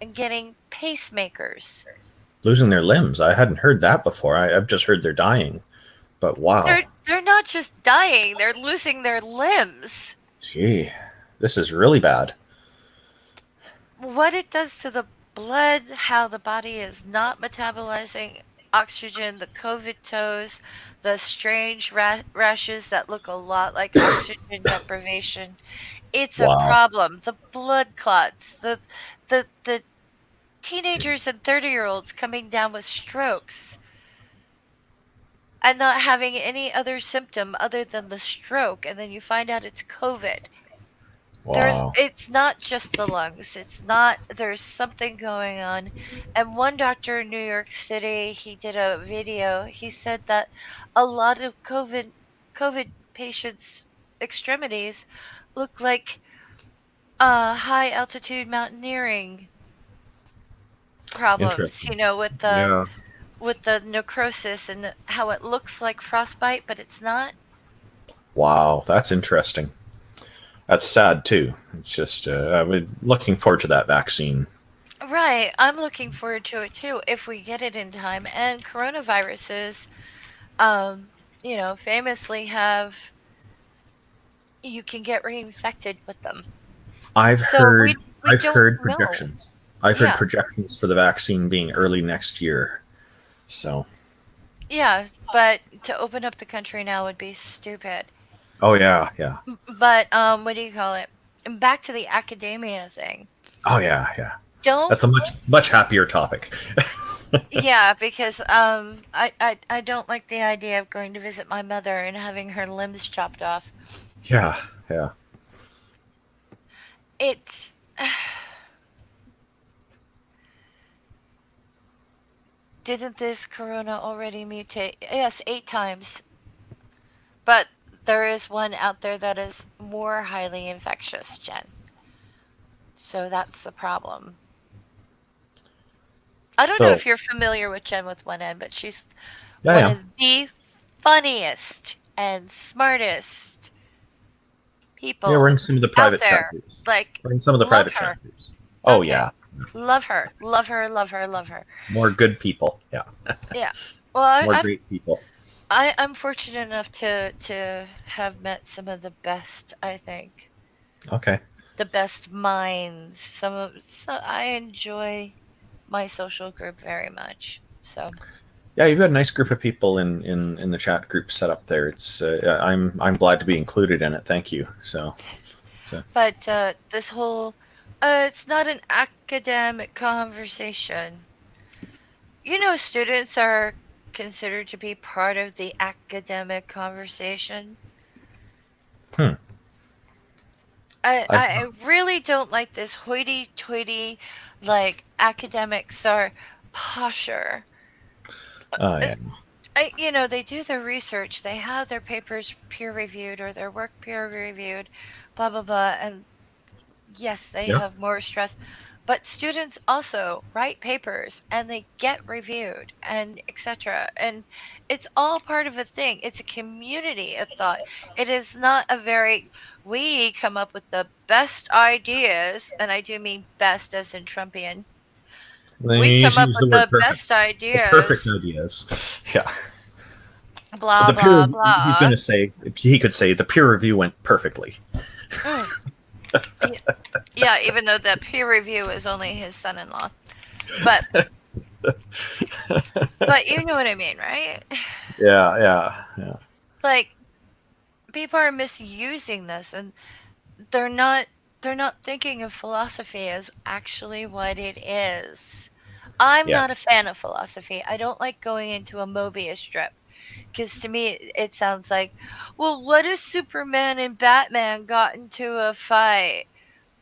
and getting pacemakers. Losing their limbs. I hadn't heard that before. I've just heard they're dying. But wow. They're not just dying, they're losing their limbs. Gee, this is really bad. What it does to the blood, how the body is not metabolizing oxygen, the COVID toes, the strange rashes that look a lot like oxygen deprivation. It's a Wow. problem. The blood clots, the teenagers and 30-year-olds coming down with strokes and not having any other symptom other than the stroke, and then you find out it's COVID. Wow. It's not just the lungs. There's something going on. And one doctor in New York City, he did a video. He said that a lot of COVID patients' extremities look like high altitude mountaineering problems, Interesting. Yeah. with the necrosis and how it looks like frostbite, but it's not. Wow. That's interesting. That's sad too. It's just I'm looking forward to that vaccine. Right. I'm looking forward to it too if we get it in time. And coronaviruses, um, famously have you can get reinfected with them. I've So heard we I've don't heard know. projections. I've heard Yeah. projections for the vaccine being early next year. So, Yeah, but to open up the country now would be stupid. oh yeah, yeah. But what do you call it? And back to the academia thing. Oh yeah, yeah. Don't That's a much happier topic. Yeah, because I don't like the idea of going to visit my mother and having her limbs chopped off. Yeah, yeah. It's didn't this corona already mutate? Yes, 8 times. But there is one out there that is more highly infectious, Jen. So that's the problem. I don't know So if you're familiar with Jen with one N, but she's yeah, one yeah, of the funniest and smartest yeah. We're in people some of the out private chat there. groups. Like, We're in some of the love private chat her. groups. Oh Okay. yeah, Love her. Love her. Love her. Love her. more good people. Yeah, Yeah. Well, more great people. I'm fortunate enough to have met some of the best, I think. Okay. The best minds. So I enjoy my social group very much. So, Yeah, you've got a nice group of people in the chat group set up there. It's I'm glad to be included in it. Thank you. So but this whole it's not an academic conversation. Students are considered to be part of the academic conversation. hmm. I've I really don't like this hoity-toity, like academics are posher. oh Uh, yeah. they do their research, they have their papers peer reviewed or their work peer reviewed, blah blah blah, and yes, they Yeah. have more stress. But students also write papers and they get reviewed and etc. And it's all part of a thing. It's a community of thought. It is not a very we come up with the best ideas, and I do mean best as in Trumpian. Then We you come up use with the word the perfect. best The perfect ideas, ideas. Yeah. But blah the peer blah he's going blah. to say he could say the peer review went perfectly. Mm. Yeah, yeah, even though the peer review is only his son-in-law. But you know what I mean, right? Yeah, yeah, yeah. Like people are misusing this, and they're not they're not thinking of philosophy as actually what it is. I'm Yeah. not a fan of philosophy. I don't like going into a Mobius strip because to me it sounds like, well, what if Superman and Batman got into a fight?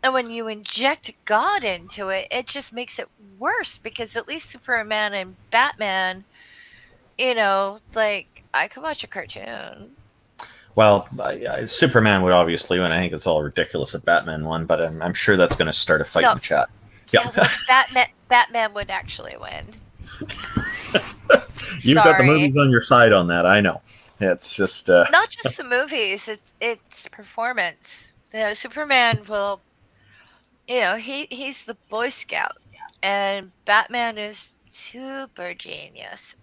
And when you inject God into it, it just makes it worse because at least Superman and Batman, like I could watch a cartoon. Well, Superman would obviously win. I think it's all ridiculous that Batman won, but I'm sure that's going to start a fight No, in the chat. Yeah. yeah, well, Batman would actually win. You've got the Sorry. movies on your side on that. I know. It's just Not just the movies, it's performance. Superman will, he's the Boy Scout. and Batman is super genius.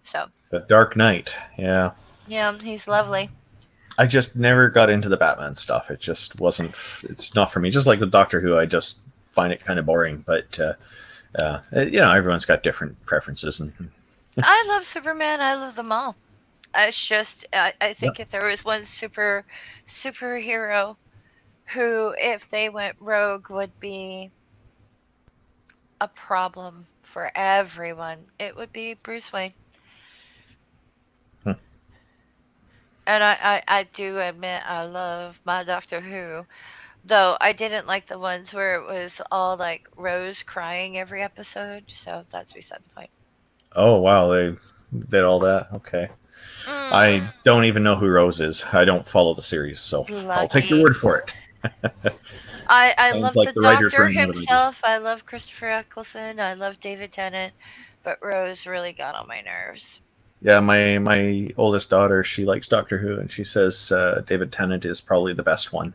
So, The Dark Knight. Yeah. yeah, he's lovely. I just never got into the Batman stuff. It just wasn't. It's not for me. Just like the Doctor Who, I just find it kind of boring. But everyone's got different preferences, and I love Superman. I love them all. It's just, I yeah. think if there was one superhero who, if they went rogue, would be a problem for everyone, it would be Bruce Wayne. Hmm. And I do admit I love my Doctor Who, though I didn't like the ones where it was all like Rose crying every episode, so that's beside the point. Oh wow, they did all that. Okay, Mm, I don't even know who Rose is. I don't follow the series, so I'll take your lucky. word for it. I Sounds love the like the writers Doctor ran out of ideas. himself. I love Christopher Eccleston. I love David Tennant, but Rose really got on my nerves. Yeah, my oldest daughter, she likes Doctor Who, and she says David Tennant is probably the best one.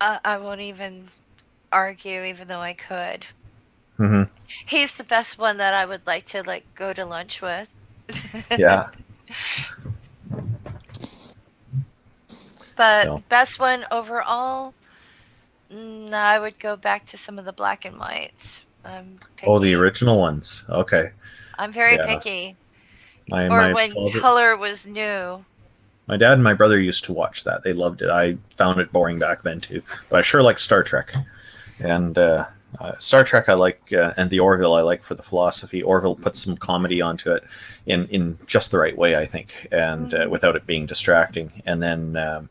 I won't even argue, even though I could. Mm-hmm. He's the best one that I would like to like go to lunch with. Yeah. But So, best one overall, I would go back to some of the black and whites. I'm oh, the picky. original ones. Okay. I'm very Yeah. picky. My Or my when father, color was new. my dad, and my brother used to watch that. They loved it. I found it boring back then too, but I sure like Star Trek. And Star Trek, I like, and the Orville, I like for the philosophy. Orville puts some comedy onto it in just the right way, I think, and Mhm. without it being distracting. And then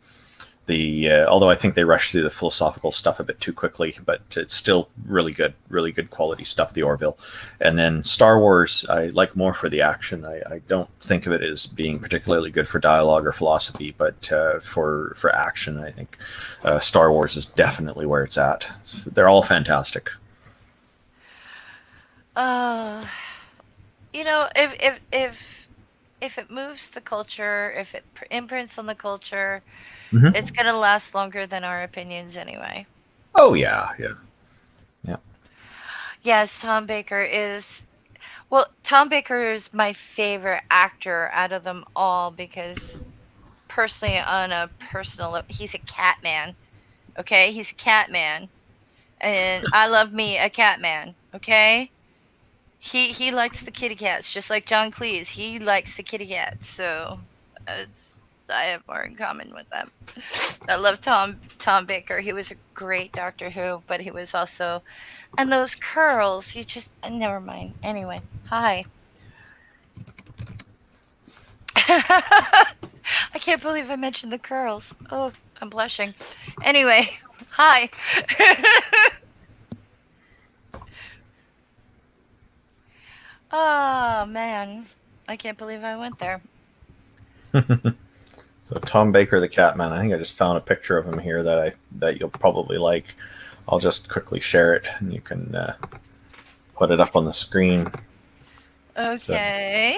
although I think they rush through the philosophical stuff a bit too quickly, but it's still really good quality stuff, the Orville. And then Star Wars, I like more for the action. I don't think of it as being particularly good for dialogue or philosophy, but for action, I think Star Wars is definitely where it's at. They're all fantastic. Uh, if it moves the culture, if it imprints on the culture, Mm-hmm. it's gonna last longer than our opinions anyway. Oh yeah, yeah, yeah. Yes, Tom Baker is. Well, Tom Baker is my favorite actor out of them all because personally, on a personal level, he's a cat man. Okay, he's a cat man, and I love me a cat man. Okay, he likes the kitty cats just like John Cleese. He likes the kitty cats, so uh, I have more in common with them. I love Tom Baker. He was a great Doctor Who, but he was also, and those curls. You just never mind. Anyway, hi. I can't believe I mentioned the curls. Oh, I'm blushing. Anyway, hi. Oh man, I can't believe I went there. So Tom Baker, the Catman. I think I just found a picture of him here that you'll probably like. I'll just quickly share it, and you can put it up on the screen. So Okay.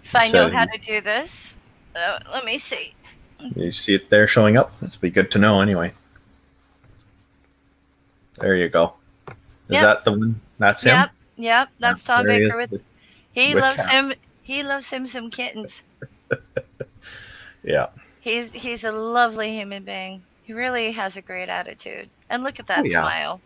If he I know said, how to do this, let me see. you see it there showing up? That'd be good to know anyway. There you go. Is Yep, that the one? That's him? yep, yep. Yeah, That's Tom there he Baker is with. He with loves Cat. him. He loves him some kittens. Yeah. He's a lovely human being. He really has a great attitude. And look at Oh, that yeah. smile.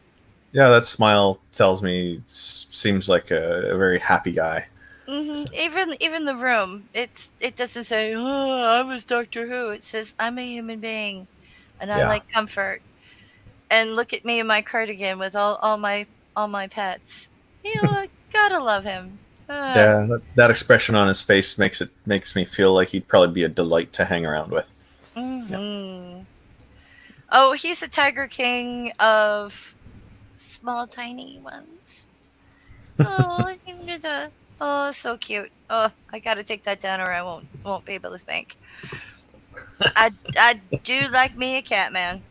Yeah, that smile tells me seems like a very happy guy. So, Even the room, it doesn't say, "Oh, I was Doctor Who." It says, "I'm a human being, and I yeah. like comfort." And look at me in my cardigan with all my pets. Gotta love him. Yeah, that expression on his face makes me feel like he'd probably be a delight to hang around with. Yeah. Hmm. Oh, he's a Tiger King of small, tiny ones. Oh, look at the. Oh, so cute. Oh, I gotta take that down, or I won't be able to think. I do like me a cat man,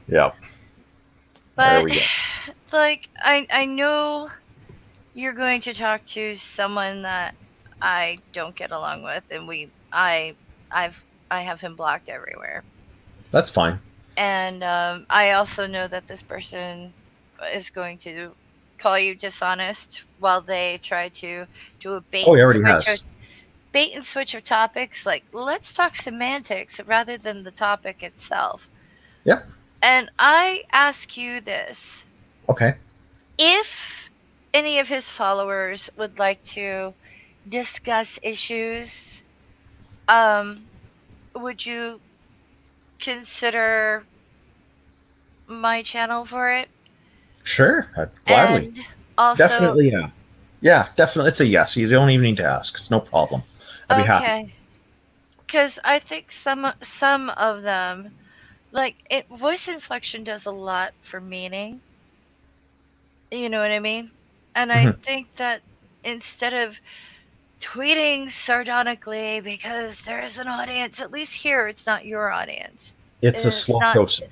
Yeah. There but we go. like I know you're going to talk to someone that I don't get along with, and I've I have him blocked everywhere. That's fine. And I also know that this person is going to call you dishonest while they try to do a Oh, he already has. bait and switch of topics. Like, let's talk semantics rather than the topic itself. Yep. And I ask you this: Okay. if any of his followers would like to discuss issues, um, would you consider my channel for it? Sure. Gladly. And also, Definitely. Yeah. Yeah. Definitely. It's a yes. You don't even need to ask. It's no problem. I'd be happy. okay, because I think some of them, like voice inflection does a lot for meaning. You know what I mean? And I Mhm. think that instead of tweeting sardonically because there's an audience, at least here it's not your audience. It's a It's slow not process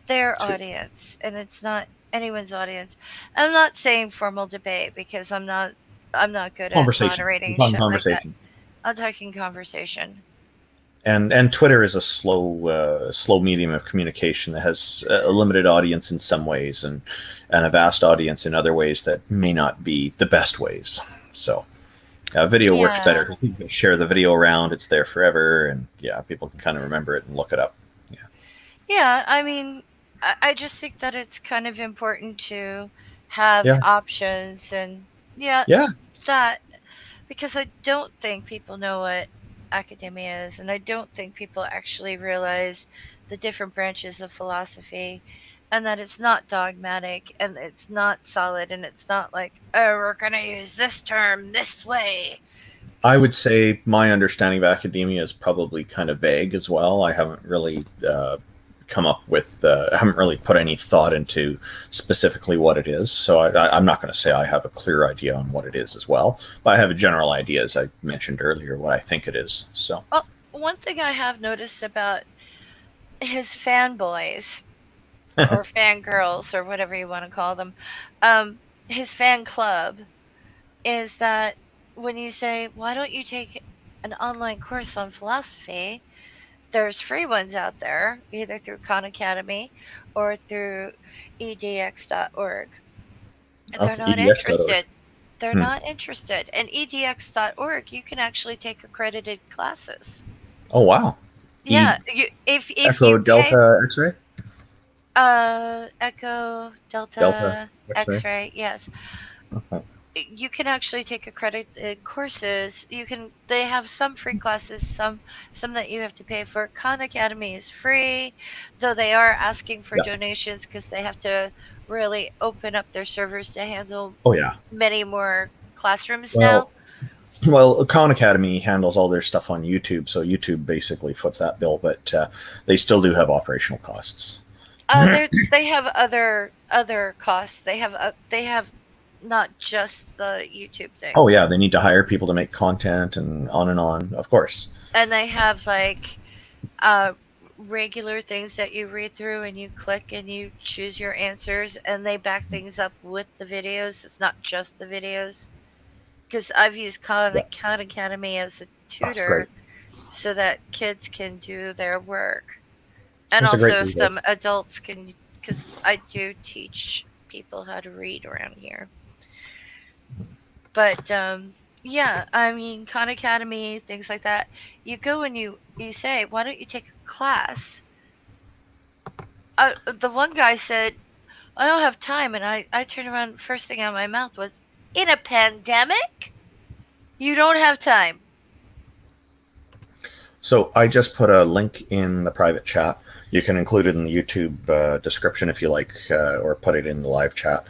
their to audience, and it's not anyone's audience. I'm not saying formal debate because I'm not good at conversation. We're moderating talking shit like that. conversation. I'm talking conversation. And Twitter is a slow medium of communication that has a limited audience in some ways and a vast audience in other ways that may not be the best ways. So video works Yeah. better. You can share the video around; it's there forever, and yeah, people can kind of remember it and look it up. Yeah, Yeah, I mean, I just think that it's kind of important to have yeah, options, and yeah, yeah. that, because I don't think people know what academia is, and I don't think people actually realize the different branches of philosophy, and that it's not dogmatic, and it's not solid, and it's not like, oh, we're going to use this term this way. I Because, would say my understanding of academia is probably kind of vague as well. I haven't really come up with, I haven't really put any thought into specifically what it is. So I'm not going to say I have a clear idea on what it is as well. But I have a general idea, as I mentioned earlier, what I think it is. So, well, one thing I have noticed about his fanboys, or fangirls, or whatever you want to call them, um, his fan club, is that when you say, why don't you take an online course on philosophy, there's free ones out there, either through Khan Academy or through edx.org. They're okay, not edx.org. interested. They're Hmm. not interested. And edx.org, you can actually take accredited classes. Oh, wow. E Yeah, if Echo you pay Delta X ray? Echo Delta Delta X ray? X-ray, yes. Okay. You can actually take accredited courses. They have some free classes, some that you have to pay for. Khan Academy is free, though they are asking for Yeah. donations because they have to really open up their servers to handle Oh, yeah. many more classrooms now. Well, Well, Khan Academy handles all their stuff on YouTube, so YouTube basically foots that bill, but they still do have operational costs. They have other costs. They have not just the YouTube Oh, things, yeah, they need to hire people to make content and on, of course. and they have like uh regular things that you read through and you click and you choose your answers, and they back things up with the videos. It's not just the videos, because I've used Yeah, Khan Academy as a that's great. tutor so that kids can do their work, and That's a great also resource. some adults can, because I do teach people how to read around here. But yeah, I mean, Khan Academy, things like that. You go and you say, why don't you take a class? The one guy said, I don't have time, and I turned around. First thing out of my mouth was, in a pandemic, you don't have time. So I just put a link in the private chat. You can include it in the YouTube description if you like, or put it in the live chat.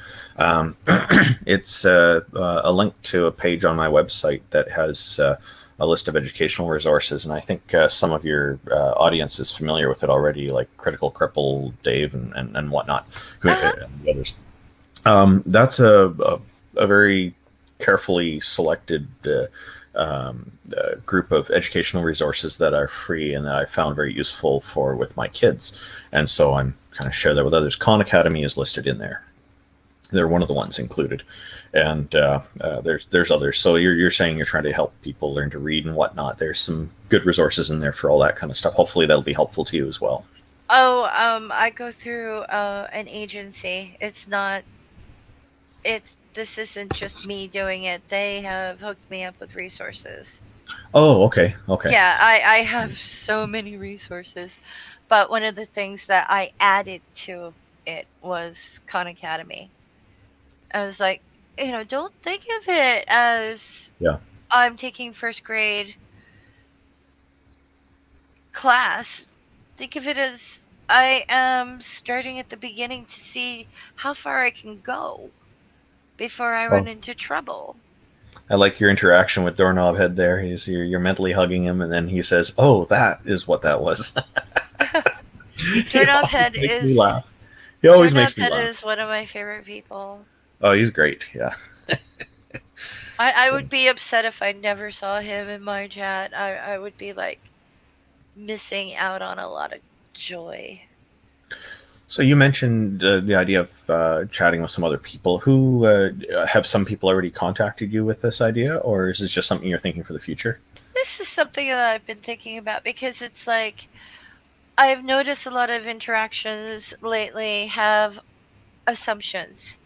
It's a link to a page on my website that has a list of educational resources, and I think some of your audience is familiar with it already, like Critical Cripple, Dave, and whatnot, Uh huh. and the others. That's a very carefully selected group of educational resources that are free and that I found very useful for with my kids. And so I'm kind of share that with others. Khan Academy is listed in there. They're one of the ones included. And there's others. So you're saying you're trying to help people learn to read and whatnot. There's some good resources in there for all that kind of stuff. Hopefully that'll be helpful to you as well. Oh, I go through an agency. It's not. It's This isn't just me doing it. They have hooked me up with resources. Oh, okay, okay. Yeah, I have so many resources, but one of the things that I added to it was Khan Academy. I was like, don't think of it as Yeah. I'm taking first grade class. Think of it as I am starting at the beginning to see how far I can go before I run Oh, into trouble. I like your interaction with Doorknob Head there. You're mentally hugging him, and then he says, "Oh, that is what that was." He Doorknob always Head makes me is laugh. He always Doorknob makes me Head laugh. is one of my favorite people. Oh, he's great. Yeah. I So, would be upset if I never saw him in my chat. I would be like missing out on a lot of joy. so you mentioned the idea of chatting with some other people. Who have some people already contacted you with this idea, or is this just something you're thinking for the future? This is something that I've been thinking about because it's like I've noticed a lot of interactions lately have assumptions.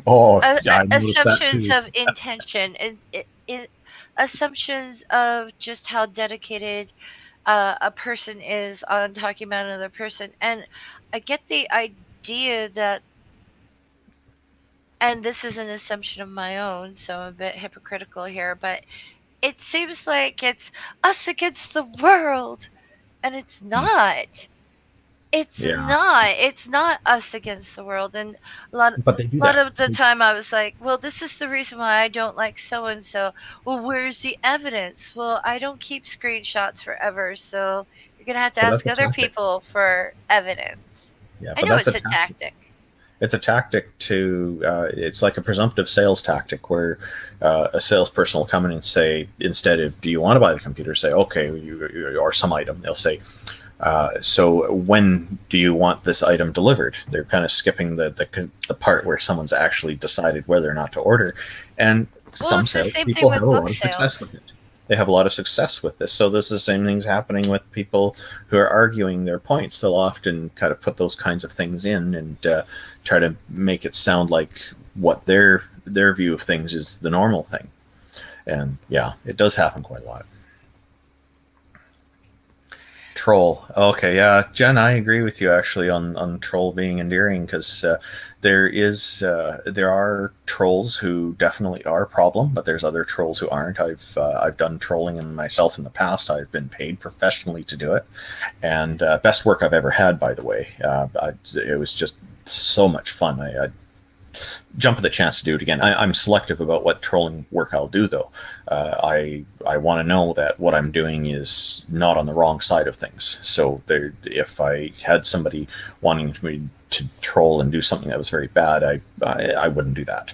Oh, yeah, I noticed that Assumptions too. of intention and assumptions of just how dedicated a person is on talking about another person. And I get the idea that, and this is an assumption of my own, so I'm a bit hypocritical here, but it seems like it's us against the world, and it's not. It's Yeah, not. It's not us against the world. And a lot, but they do lot that. of the time, I was like, "Well, this is the reason why I don't like so and so." Well, where's the evidence? Well, I don't keep screenshots forever, so you're gonna have to But that's ask a other tactic. people for evidence. Yeah, I but know that's a it's a tactic. tactic. It's a tactic to. It's like a presumptive sales tactic where a salesperson will come in and say, instead of "Do you want to buy the computer?" say, "Okay," or some item. They'll say, so when do you want this item delivered? They're kind of skipping the part where someone's actually decided whether or not to order, and Well, some it's the same thing salespeople have with a book lot of success sales. with it. They have a lot of success with this. So this is the same thing's happening with people who are arguing their points. They'll often kind of put those kinds of things in and try to make it sound like what their view of things is the normal thing. And yeah, it does happen quite a lot. Troll. Okay, yeah, Jen, I agree with you actually on troll being endearing because there are trolls who definitely are a problem, but there's other trolls who aren't. I've done trolling in myself in the past. I've been paid professionally to do it, and best work I've ever had, by the way. It was just so much fun. I jump at the chance to do it again. I'm selective about what trolling work I'll do, though. I want to know that what I'm doing is not on the wrong side of things. So if I had somebody wanting me to troll and do something that was very bad, I wouldn't do that.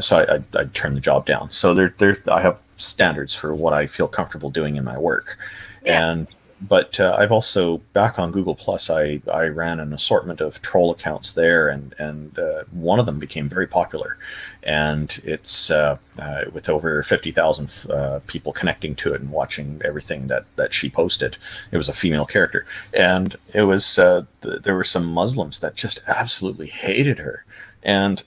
So I'd turn the job down. So I have standards for what I feel comfortable doing in my work, Yeah. and but I've also back on Google Plus. I ran an assortment of troll accounts there, and one of them became very popular, and it's with over 50,000 people connecting to it and watching everything that she posted. It was a female character, and it was there were some Muslims that just absolutely hated her. And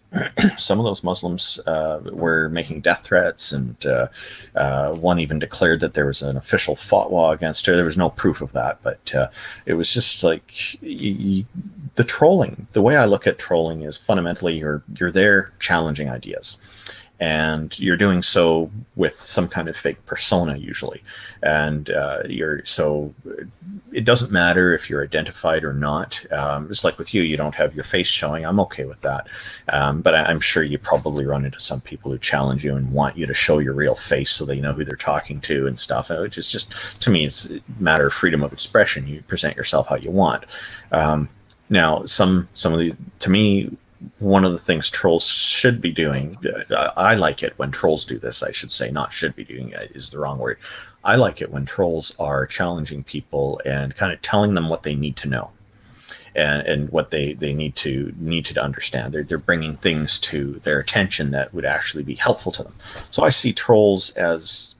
some of those Muslims were making death threats, and one even declared that there was an official fatwa against her. There was no proof of that, but it was just like the trolling. The way I look at trolling is fundamentally you're there challenging ideas, and you're doing so with some kind of fake persona usually, and you're so it doesn't matter if you're identified or not. Just like with you, you don't have your face showing. I'm okay with that, but I'm sure you probably run into some people who challenge you and want you to show your real face so they know who they're talking to and stuff. Which is just, to me, it's a matter of freedom of expression. You present yourself how you want. Now, some of the to me, one of the things trolls should be doing, I like it when trolls do this, I should say, not should be doing it is the wrong word. I like it when trolls are challenging people and kind of telling them what they need to know, and what they need to understand. They're bringing things to their attention that would actually be helpful to them. So I see trolls as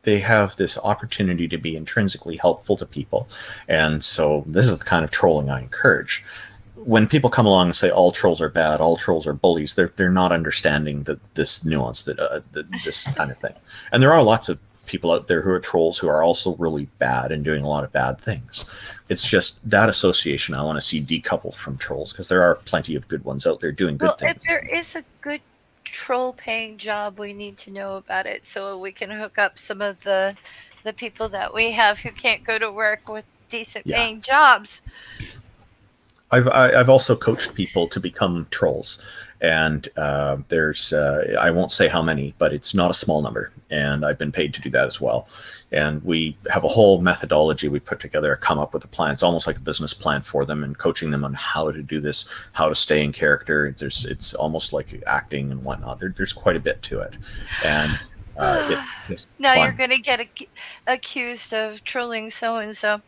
they have this opportunity to be intrinsically helpful to people. And so this is the kind of trolling I encourage. When people come along and say all trolls are bad, all trolls are bullies, they're not understanding this nuance, this kind of thing. And there are lots of people out there who are trolls who are also really bad and doing a lot of bad things. It's just that association I want to see decoupled from trolls, because there are plenty of good ones out there doing good things. If there is a good troll paying job, we need to know about it so we can hook up some of the people that we have who can't go to work with decent paying jobs. I've also coached people to become trolls, and there's I won't say how many, but it's not a small number, and I've been paid to do that as well. And we have a whole methodology we put together, come up with a plan. It's almost like a business plan for them, and coaching them on how to do this, how to stay in character. It's almost like acting and whatnot. There's quite a bit to it, and now fun. You're going to get accused of trolling so and so.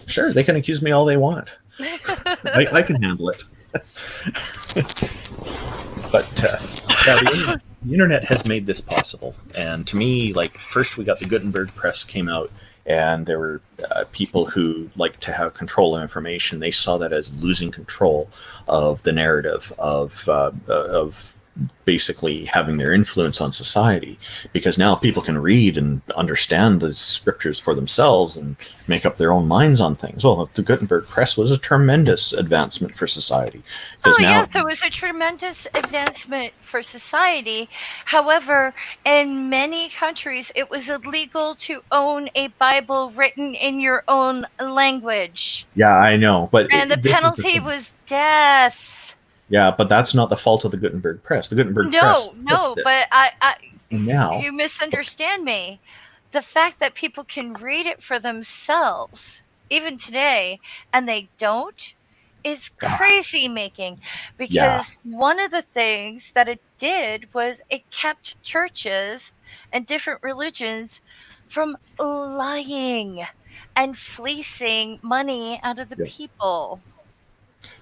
Sure, they can accuse me all they want. I can handle it. But the internet has made this possible. And to me, like, first we got the Gutenberg press came out, and there were people who like to have control of information. They saw that as losing control of the narrative of basically having their influence on society, because now people can read and understand the scriptures for themselves and make up their own minds on things. Well, the Gutenberg press was a tremendous advancement for society. Yes, it was a tremendous advancement for society. However, in many countries, it was illegal to own a Bible written in your own language. Yeah, I know, and the penalty was death. Yeah, but that's not the fault of the Gutenberg press. The Gutenberg press. No, but now you misunderstand me. The fact that people can read it for themselves, even today, and they don't, is crazy making. Because one of the things that it did was it kept churches and different religions from lying and fleecing money out of the people.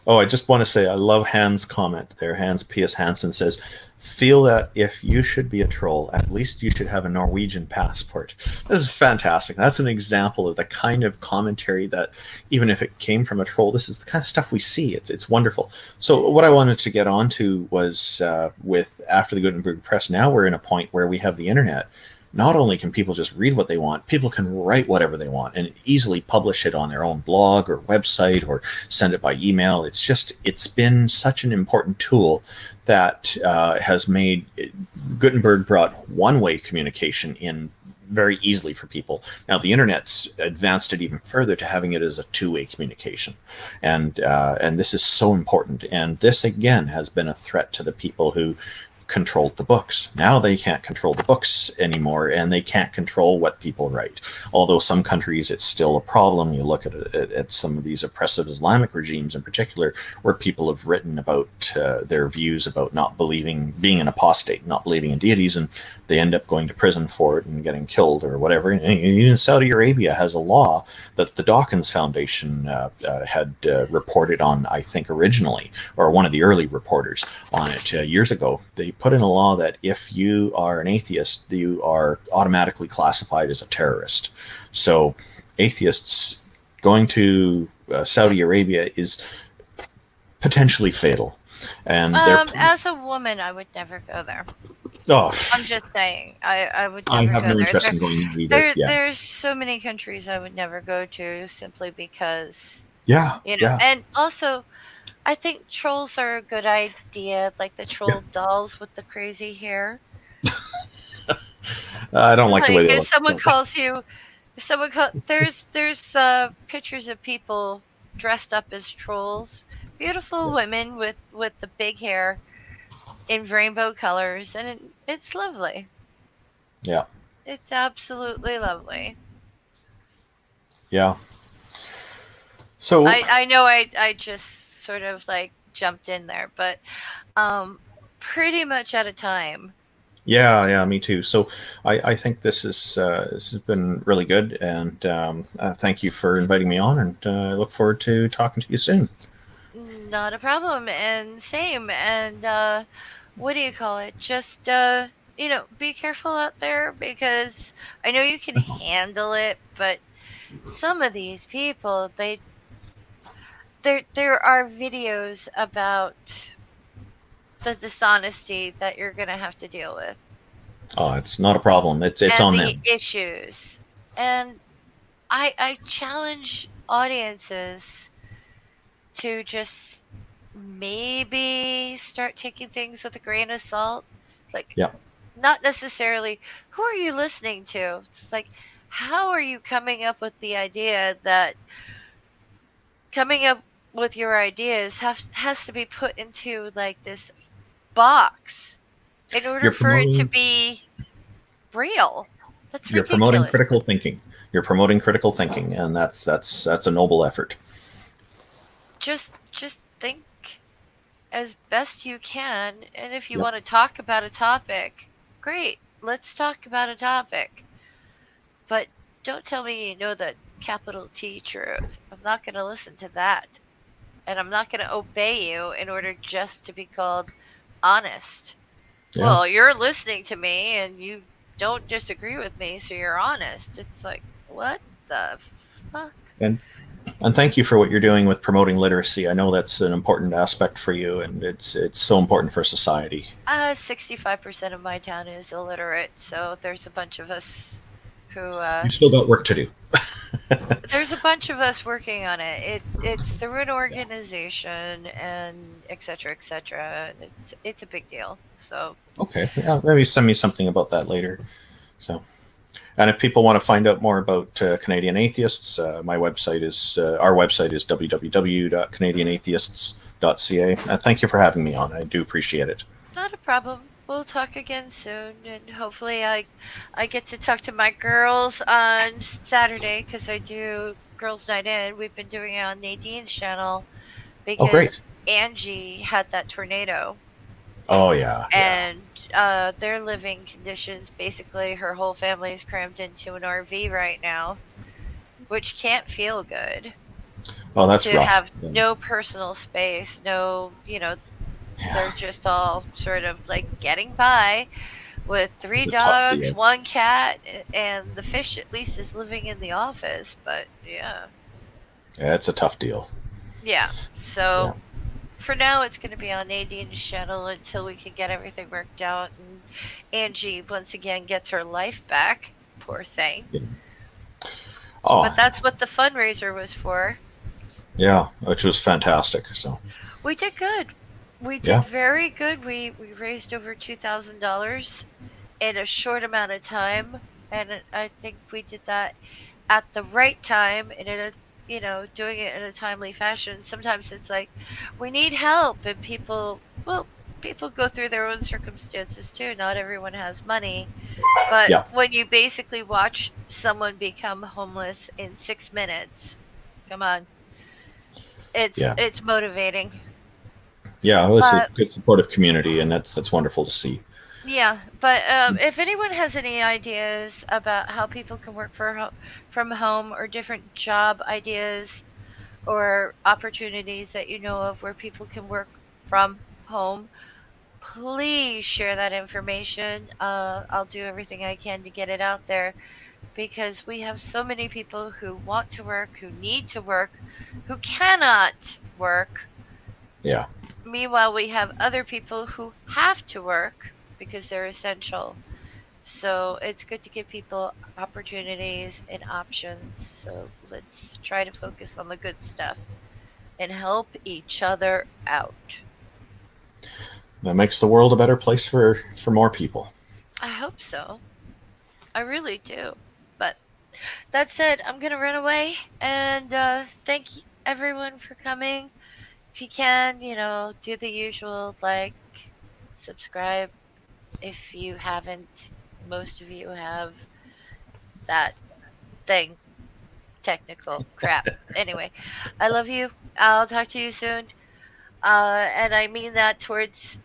Oh, I just want to say I love Hans' comment there. Hans P.S. Hansen says, feel that if you should be a troll, at least you should have a Norwegian passport. This is fantastic. That's an example of the kind of commentary that, even if it came from a troll, this is the kind of stuff we see. It's wonderful. So what I wanted to get onto was with after the Gutenberg press, now we're in a point where we have the internet. Not only can people just read what they want, people can write whatever they want and easily publish it on their own blog or website or send it by email. It's been such an important tool that has made Gutenberg brought one-way communication in very easily for people. Now the internet's advanced it even further to having it as a two-way communication, and this is so important. And this again has been a threat to the people who controlled the books. Now they can't control the books anymore, and they can't control what people write. Although some countries it's still a problem. You look at some of these oppressive Islamic regimes in particular, where people have written about their views about not believing, being an apostate, not believing in deities, and they end up going to prison for it and getting killed or whatever. And even Saudi Arabia has a law that the Dawkins Foundation had reported on, I think originally, or one of the early reporters on it years ago. They put in a law that if you are an atheist, you are automatically classified as a terrorist. So atheists going to Saudi Arabia is potentially fatal. And as a woman, I would never go there. Oh, I'm just saying, I would never I have go no there. interest in going there either. There's so many countries I would never go to simply because, yeah, and also, I think trolls are a good idea, like the troll dolls with the crazy hair. I don't like the way they look. If someone calls you, there's pictures of people dressed up as trolls, beautiful women with the big hair in rainbow colors, and it's lovely. Yeah. It's absolutely lovely. Yeah. So I know I just sort of like jumped in there, but pretty much at a time. Yeah, me too. So I think this has been really good, and thank you for inviting me on, and I look forward to talking to you soon. Not a problem, and same. And what do you call it? Just be careful out there, because I know you can handle it, but some of these people, there are videos about the dishonesty that you're going to have to deal with, Oh, it's not a problem. It's and on the them. issues. And I challenge audiences to just maybe start taking things with a grain of salt. It's like, Yeah. not necessarily who are you listening to. It's like, how are you coming up with the idea that coming up with your ideas has to be put into like this box in order You're for it to promoting be real. That's you're promoting ridiculous. critical thinking. You're promoting critical thinking, and that's a noble effort. Just think as best you can, and if you Yep. want to talk about a topic, great. Let's talk about a topic. But don't tell me you know the capital T truth. I'm not going to listen to that. And I'm not going to obey you in order just to be called honest. Yeah. Well, you're listening to me and you don't disagree with me, so you're honest. It's like, what the fuck? And and thank you for what you're doing with promoting literacy. I know that's an important aspect for you, and it's so important for society. 65% of my town is illiterate, so there's a bunch of us who You've still got work to do. there's a bunch of us working on it. It's through an organization and et cetera, et cetera. And it's a big deal. So Okay. Yeah, maybe send me something about that later. So, and if people want to find out more about Canadian atheists, my website is our website is www.canadianatheists.ca. Thank you for having me on. I do appreciate it. not a problem. We'll talk again soon, and hopefully I get to talk to my girls on Saturday, because I do girls' night in. We've been doing it on Nadine's channel Oh, great. because Angie had that tornado, Oh, yeah, yeah. and their living conditions, basically her whole family is crammed into an RV right now, which can't feel good, Oh, that's to rough. have Yeah. no personal space, no, they're Yeah. just all sort of like getting by with three It's a tough dogs, deal. one cat, and the fish at least is living in the office. But yeah. Yeah, it's a tough deal. Yeah. Yeah. So for now, it's going to be on Nadine's channel until we can get everything worked out and Angie once again gets her life back. Poor thing. Yeah. Oh, But that's what the fundraiser was for. yeah, which was fantastic. So, We did good. We did yeah. very good. We raised over $2,000 in a short amount of time, and I think we did that at the right time and in a doing it in a timely fashion. Sometimes it's like we need help, and people go through their own circumstances too. Not everyone has money, but Yeah. when you basically watch someone become homeless in 6 minutes, come on, it's Yeah. it's motivating. Yeah, it was a But good supportive community, and that's wonderful to see. yeah, but if anyone has any ideas about how people can work from home, or different job ideas or opportunities that you know of where people can work from home, please share that information. I'll do everything I can to get it out there, because we have so many people who want to work, who need to work, who cannot work. Yeah. Meanwhile, we have other people who have to work because they're essential. So it's good to give people opportunities and options. So let's try to focus on the good stuff and help each other out. That makes the world a better place for more people. I hope so. I really do. But that said, I'm going to run away, and thank everyone for coming. If you can, do the usual, like, subscribe if you haven't. Most of you have that thing, technical crap. Anyway, I love you. I'll talk to you soon. And I mean that towards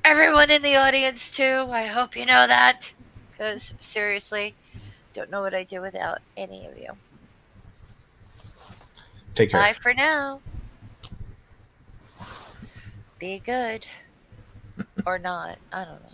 everyone in the audience too. I hope you know that. Because seriously, don't know what I'd do without any of you. Take care. Bye for now. Be good. Or not. I don't know.